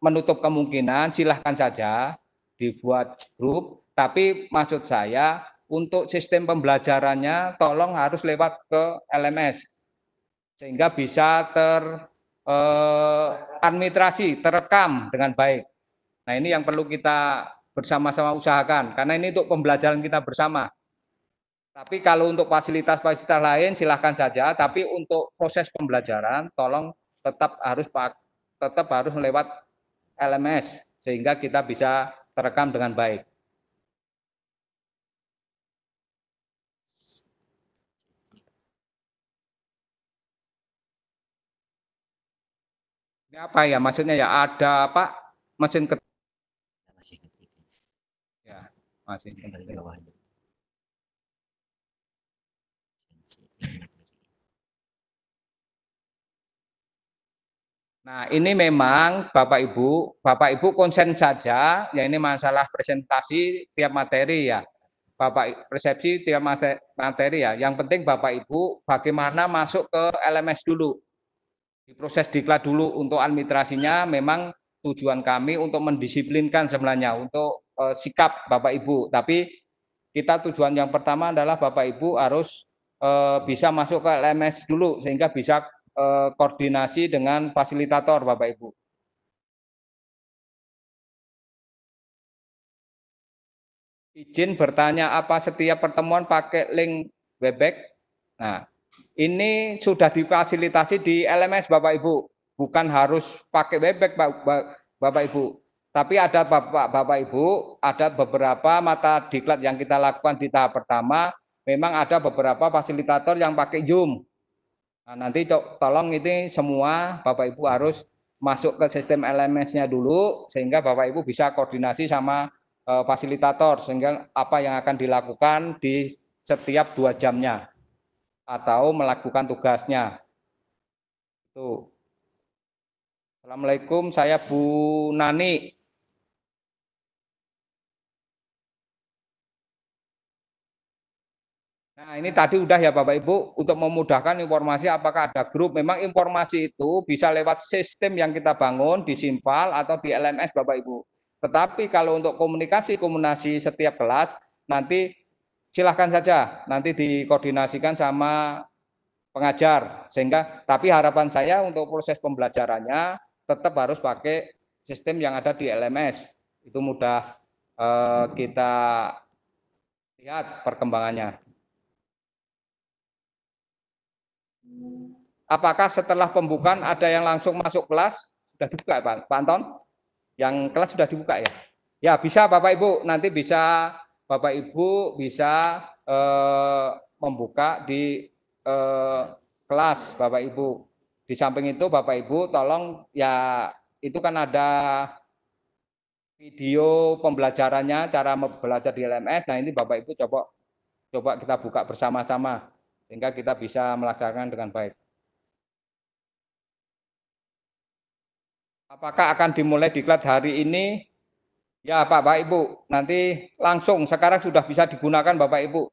menutup kemungkinan, silahkan saja dibuat grup. Tapi maksud saya untuk sistem pembelajarannya tolong harus lewat ke LMS sehingga bisa administrasi, terekam dengan baik. Nah, ini yang perlu kita bersama-sama usahakan, karena ini untuk pembelajaran kita bersama. Tapi kalau untuk fasilitas-fasilitas lain silahkan saja, tapi untuk proses pembelajaran tolong tetap harus lewat LMS, sehingga kita bisa terekam dengan baik. Ini apa ya maksudnya ya, ada apa mesin ketik ya, masih kembali ke bawah. Nah, ini memang Bapak Ibu konsen saja, ya ini masalah presentasi tiap materi ya. Bapak persepsi tiap materi ya. Yang penting Bapak Ibu bagaimana masuk ke LMS dulu. Proses diklat dulu untuk administrasinya. Memang tujuan kami untuk mendisiplinkan sebenarnya untuk sikap Bapak Ibu. Tapi kita tujuan yang pertama adalah Bapak Ibu harus bisa masuk ke LMS dulu sehingga bisa koordinasi dengan fasilitator Bapak Ibu. Izin bertanya, apa setiap pertemuan pakai link Webex? Nah, ini sudah difasilitasi di LMS Bapak Ibu, bukan harus pakai Webex Bapak Ibu. Tapi ada Bapak Ibu, ada beberapa mata diklat yang kita lakukan di tahap pertama, memang ada beberapa fasilitator yang pakai Zoom. Nah, nanti tolong ini semua Bapak Ibu harus masuk ke sistem LMS-nya dulu, sehingga Bapak Ibu bisa koordinasi sama fasilitator, sehingga apa yang akan dilakukan di setiap 2 jamnya atau melakukan tugasnya. Itu. Assalamualaikum, saya Bu Nani. Nah, ini tadi udah ya Bapak Ibu, untuk memudahkan informasi apakah ada grup. Memang informasi itu bisa lewat sistem yang kita bangun di Simpal atau di LMS Bapak Ibu. Tetapi kalau untuk komunikasi setiap kelas, nanti silahkan saja, nanti dikoordinasikan sama pengajar. Sehingga, tapi harapan saya untuk proses pembelajarannya tetap harus pakai sistem yang ada di LMS. Itu mudah kita lihat perkembangannya. Apakah setelah pembukaan ada yang langsung masuk kelas? Sudah dibuka Pak Anton? Yang kelas sudah dibuka ya? Ya bisa Bapak Ibu, nanti bisa Bapak Ibu bisa membuka di kelas Bapak Ibu. Di samping itu Bapak Ibu tolong ya, itu kan ada video pembelajarannya, cara belajar di LMS. Nah ini Bapak Ibu coba kita buka bersama-sama sehingga kita bisa melaksanakan dengan baik. Apakah akan dimulai diklat hari ini? Ya Bapak Ibu, nanti langsung sekarang sudah bisa digunakan Bapak Ibu.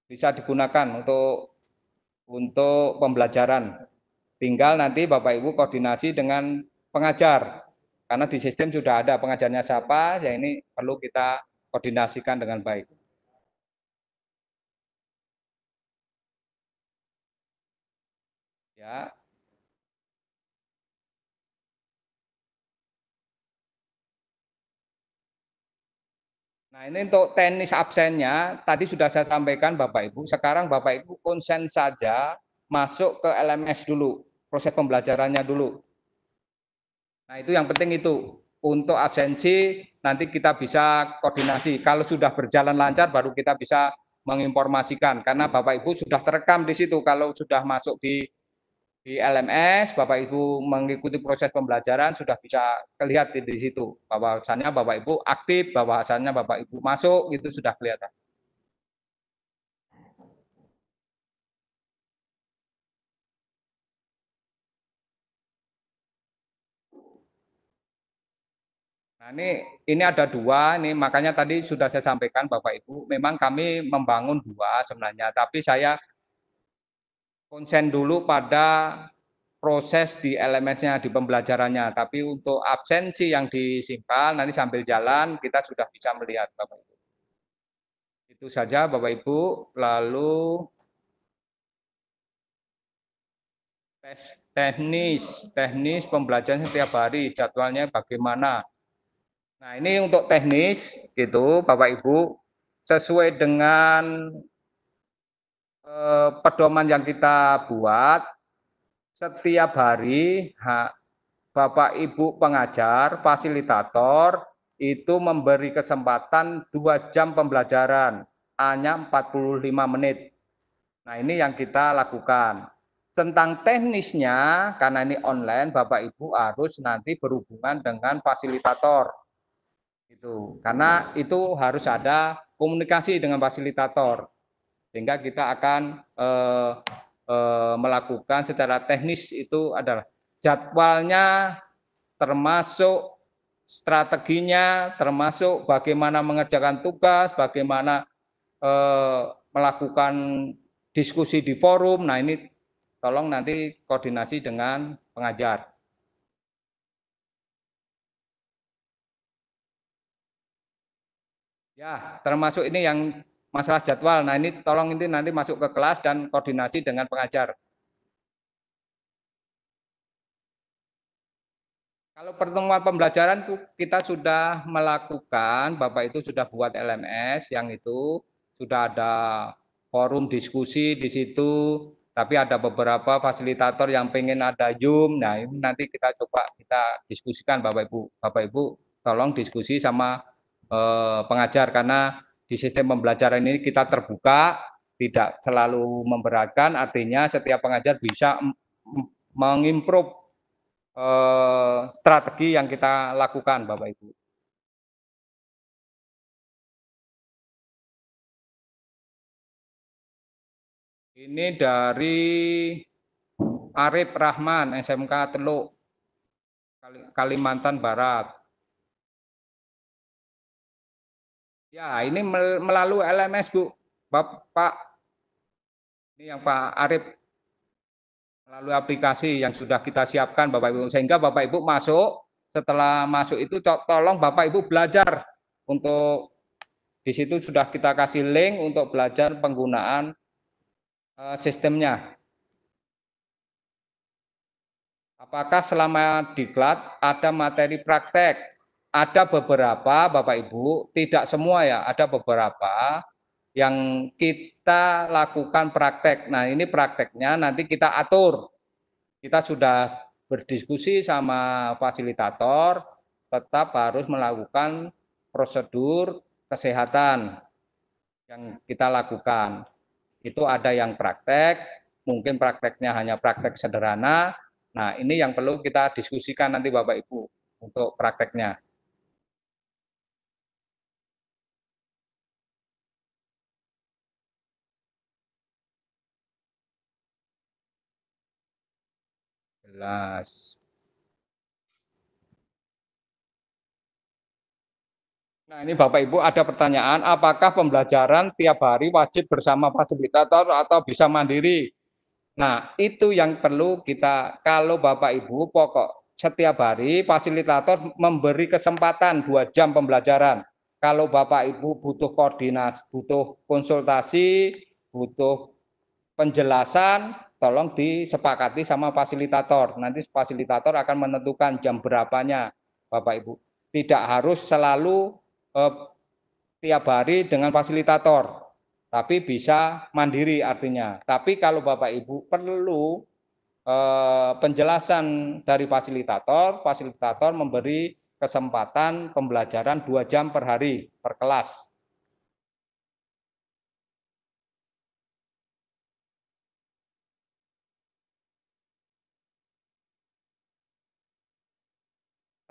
Bisa digunakan untuk pembelajaran. Tinggal nanti Bapak Ibu koordinasi dengan pengajar. Karena di sistem sudah ada pengajarnya siapa, ya ini perlu kita koordinasikan dengan baik. Ya. Nah ini untuk teknis absennya, tadi sudah saya sampaikan Bapak Ibu, sekarang Bapak Ibu konsen saja masuk ke LMS dulu, proses pembelajarannya dulu. Nah itu yang penting itu, untuk absensi nanti kita bisa koordinasi, kalau sudah berjalan lancar baru kita bisa menginformasikan, karena Bapak Ibu sudah terekam di situ, kalau sudah masuk di LMS, Bapak Ibu mengikuti proses pembelajaran sudah bisa kelihatan di situ bahwasannya Bapak Ibu aktif, bahwasannya Bapak Ibu masuk, itu sudah kelihatan. Nah ini ada dua, ini makanya tadi sudah saya sampaikan Bapak Ibu, memang kami membangun dua sebenarnya, tapi saya konsen dulu pada proses di LMS-nya, di pembelajarannya. Tapi untuk absensi yang disimpan, nanti sambil jalan kita sudah bisa melihat Bapak Ibu. Itu saja Bapak Ibu. Lalu teknis pembelajaran setiap hari, jadwalnya bagaimana. Nah ini untuk teknis, gitu Bapak Ibu, sesuai dengan pedoman yang kita buat, setiap hari Bapak Ibu pengajar, fasilitator itu memberi kesempatan 2 jam pembelajaran, hanya 45 menit. Nah ini yang kita lakukan. Tentang teknisnya, karena ini online, Bapak Ibu harus nanti berhubungan dengan fasilitator. Itu, karena itu harus ada komunikasi dengan fasilitator. Sehingga kita akan melakukan secara teknis itu adalah jadwalnya, termasuk strateginya, termasuk bagaimana mengerjakan tugas, bagaimana melakukan diskusi di forum. Nah ini tolong nanti koordinasi dengan pengajar. Ya, termasuk ini yang masalah jadwal. Nah ini tolong ini nanti masuk ke kelas dan koordinasi dengan pengajar. Kalau pertemuan pembelajaran kita sudah melakukan, Bapak itu sudah buat LMS yang itu sudah ada forum diskusi di situ, tapi ada beberapa fasilitator yang pengen ada Zoom. Nah, ini nanti kita coba kita diskusikan Bapak Ibu. Bapak Ibu tolong diskusi sama pengajar karena di sistem pembelajaran ini kita terbuka, tidak selalu memberatkan, artinya setiap pengajar bisa mengimprove strategi yang kita lakukan Bapak Ibu. Ini dari Arif Rahman, SMK Teluk, Kalimantan Barat. Ya, ini melalui LMS Bu, Bapak Ini yang Pak Arif melalui aplikasi yang sudah kita siapkan Bapak Ibu, sehingga Bapak Ibu masuk, setelah masuk itu tolong Bapak Ibu belajar untuk di situ sudah kita kasih link untuk belajar penggunaan sistemnya. Apakah selama diklat ada materi praktek? Ada beberapa Bapak Ibu, tidak semua ya, ada beberapa yang kita lakukan praktek. Nah, ini prakteknya nanti kita atur. Kita sudah berdiskusi sama fasilitator, tetap harus melakukan prosedur kesehatan yang kita lakukan. Itu ada yang praktek, mungkin prakteknya hanya praktek sederhana. Nah, ini yang perlu kita diskusikan nanti Bapak Ibu untuk prakteknya. Jelas. Nah, ini Bapak Ibu ada pertanyaan, apakah pembelajaran tiap hari wajib bersama fasilitator atau bisa mandiri? Nah, itu yang perlu kita, kalau Bapak Ibu pokok setiap hari fasilitator memberi kesempatan 2 jam pembelajaran. Kalau Bapak Ibu butuh koordinasi, butuh konsultasi, butuh penjelasan, tolong disepakati sama fasilitator. Nanti fasilitator akan menentukan jam berapanya, Bapak Ibu. Tidak harus selalu tiap hari dengan fasilitator, tapi bisa mandiri artinya. Tapi kalau Bapak Ibu perlu penjelasan dari fasilitator, fasilitator memberi kesempatan pembelajaran 2 jam per hari per kelas.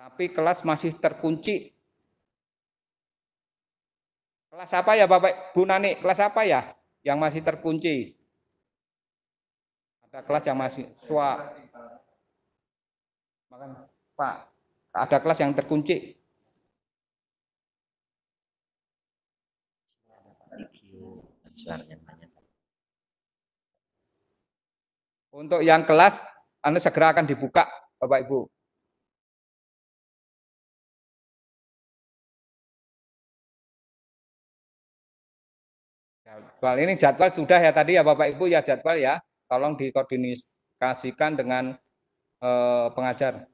Tapi kelas masih terkunci. Kelas apa ya Bapak Bu Nani? Kelas apa ya yang masih terkunci? Ada kelas yang masih Pak, ada kelas yang terkunci. Untuk yang kelas, Anda segera akan dibuka, Bapak Ibu. Jadwal ini jadwal sudah ya tadi ya Bapak Ibu ya jadwal ya. Tolong dikoordinasikan dengan pengajar.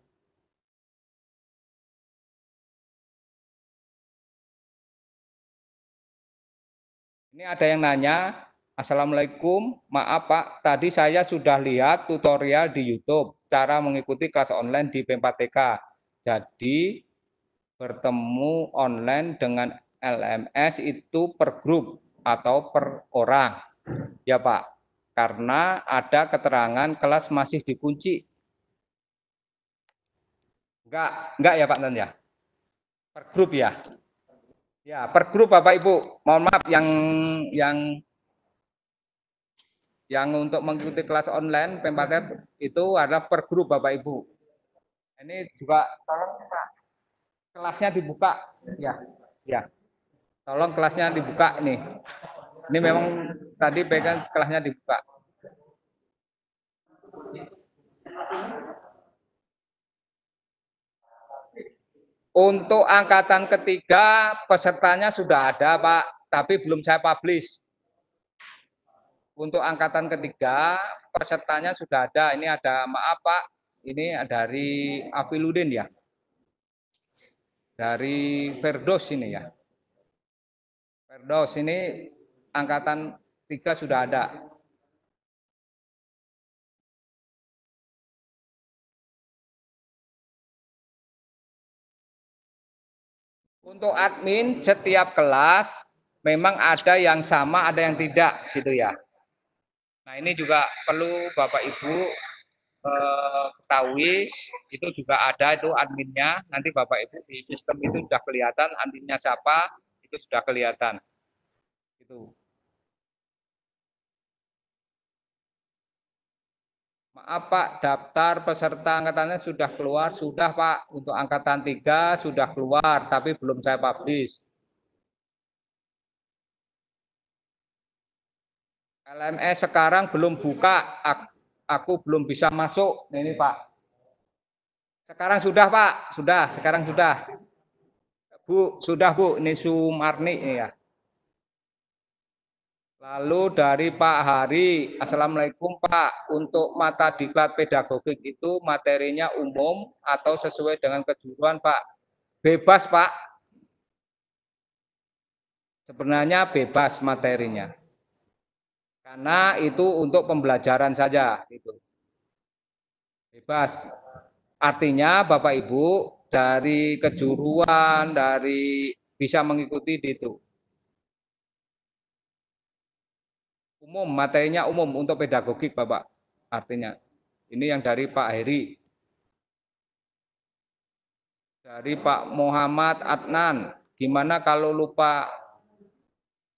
Ini ada yang nanya, Assalamualaikum, maaf Pak, tadi saya sudah lihat tutorial di YouTube cara mengikuti kelas online di P4TK. Jadi bertemu online dengan LMS itu per grup atau per orang. Ya Pak, karena ada keterangan kelas masih dikunci. Enggak ya Pak Tan ya? Per grup ya? Ya, per grup Bapak Ibu. Mohon maaf yang untuk mengikuti kelas online P4TK itu ada per grup Bapak Ibu. Ini juga tolong Pak, kelasnya dibuka ya. Ya. Tolong kelasnya dibuka nih. Ini memang tadi pegang kelasnya dibuka. Untuk angkatan ketiga pesertanya sudah ada Pak, tapi belum saya publish. Untuk angkatan ketiga pesertanya sudah ada. Ini ada, maaf Pak, ini dari Afiludin ya. Dari Firdaus ini ya. Firdaus ini angkatan 3 sudah ada. Untuk admin setiap kelas memang ada yang sama, ada yang tidak gitu ya. Nah, ini juga perlu Bapak Ibu ketahui, itu juga ada itu adminnya. Nanti Bapak Ibu di sistem itu sudah kelihatan adminnya siapa, itu sudah kelihatan. Itu. Maaf Pak, daftar peserta angkatannya sudah keluar, sudah Pak. Untuk angkatan 3 sudah keluar, tapi belum saya publish. LMS sekarang belum buka, aku belum bisa masuk. Ini Pak. Sekarang sudah Pak, sudah, sekarang sudah. Bu, sudah Bu, ini Sumarni ya. Lalu dari Pak Hari, Assalamualaikum Pak, untuk mata diklat pedagogik itu materinya umum atau sesuai dengan kejuruan Pak? Bebas Pak. Sebenarnya bebas materinya. Karena itu untuk pembelajaran saja. Gitu. Bebas. Artinya Bapak Ibu dari kejuruan, dari bisa mengikuti itu. Umum, materinya umum untuk pedagogik Bapak. Artinya. Ini yang dari Pak Heri. Dari Pak Muhammad Adnan. Gimana kalau lupa?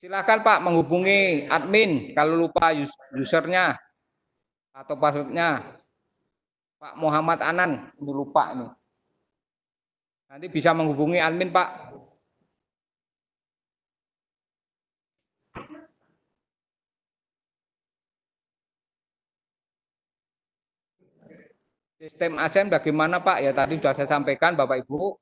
Silakan Pak menghubungi admin kalau lupa usernya atau passwordnya. Pak Muhammad Anan, lupa ini. Nanti bisa menghubungi admin Pak. Sistem ASN bagaimana Pak? Ya tadi sudah saya sampaikan Bapak Ibu.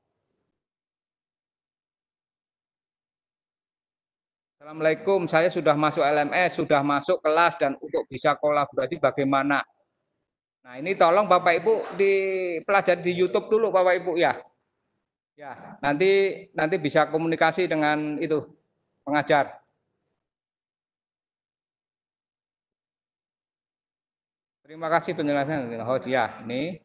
Assalamualaikum, saya sudah masuk LMS, sudah masuk kelas dan untuk bisa kolaborasi bagaimana? Nah ini tolong Bapak Ibu dipelajari di YouTube dulu Bapak Ibu ya. Ya, nanti bisa komunikasi dengan itu pengajar. Terima kasih penjelasan. Oh ya, ini.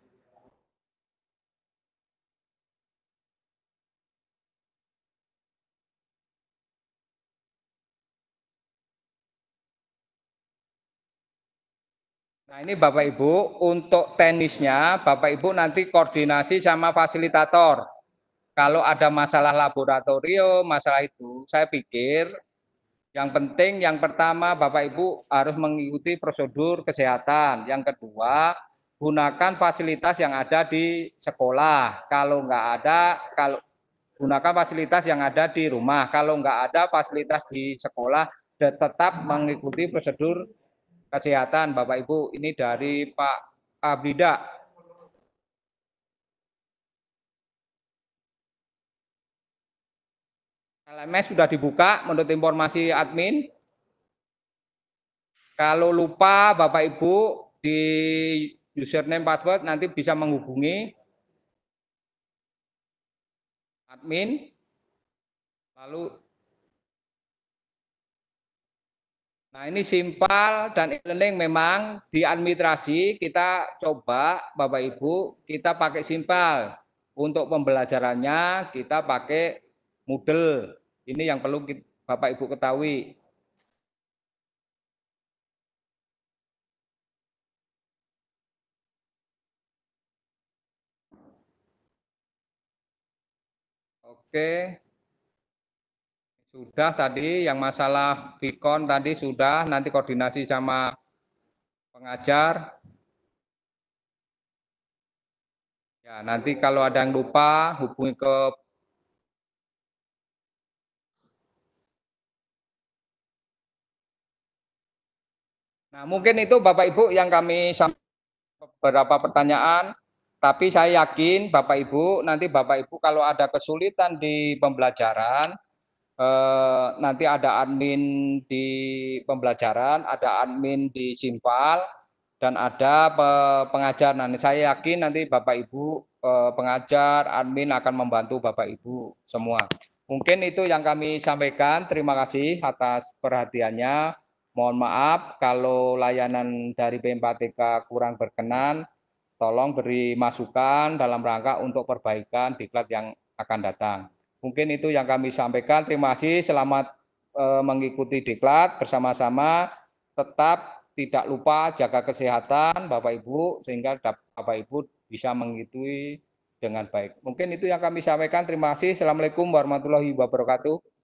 Nah ini Bapak Ibu, untuk teknisnya Bapak Ibu nanti koordinasi sama fasilitator. Kalau ada masalah laboratorium, masalah itu, saya pikir yang penting yang pertama Bapak Ibu harus mengikuti prosedur kesehatan. Yang kedua, gunakan fasilitas yang ada di sekolah. Kalau nggak ada, gunakan fasilitas yang ada di rumah. Kalau nggak ada fasilitas di sekolah, tetap mengikuti prosedur kesehatan Bapak Ibu. Ini dari Pak Abrida. LMS sudah dibuka menurut informasi admin. Kalau lupa Bapak Ibu di username password nanti bisa menghubungi admin. Lalu nah ini simpel dan e-learning memang di administrasi kita coba Bapak Ibu kita pakai simpel. Untuk pembelajarannya kita pakai Moodle. Ini yang perlu Bapak Ibu ketahui. Oke. Sudah tadi yang masalah Vicon tadi sudah, nanti koordinasi sama pengajar. Ya, nanti kalau ada yang lupa hubungi ke Nah, mungkin itu Bapak Ibu yang kami sampaikan beberapa pertanyaan, tapi saya yakin Bapak Ibu, nanti Bapak Ibu kalau ada kesulitan di pembelajaran, nanti ada admin di pembelajaran, ada admin di Simpal, dan ada pengajar. Nanti saya yakin nanti Bapak Ibu pengajar, admin akan membantu Bapak Ibu semua. Mungkin itu yang kami sampaikan. Terima kasih atas perhatiannya. Mohon maaf kalau layanan dari B4TK kurang berkenan. Tolong beri masukan dalam rangka untuk perbaikan diklat yang akan datang. Mungkin itu yang kami sampaikan. Terima kasih. Selamat mengikuti diklat bersama-sama. Tetap tidak lupa jaga kesehatan Bapak Ibu sehingga Bapak Ibu bisa mengikuti dengan baik. Mungkin itu yang kami sampaikan. Terima kasih. Assalamualaikum warahmatullahi wabarakatuh.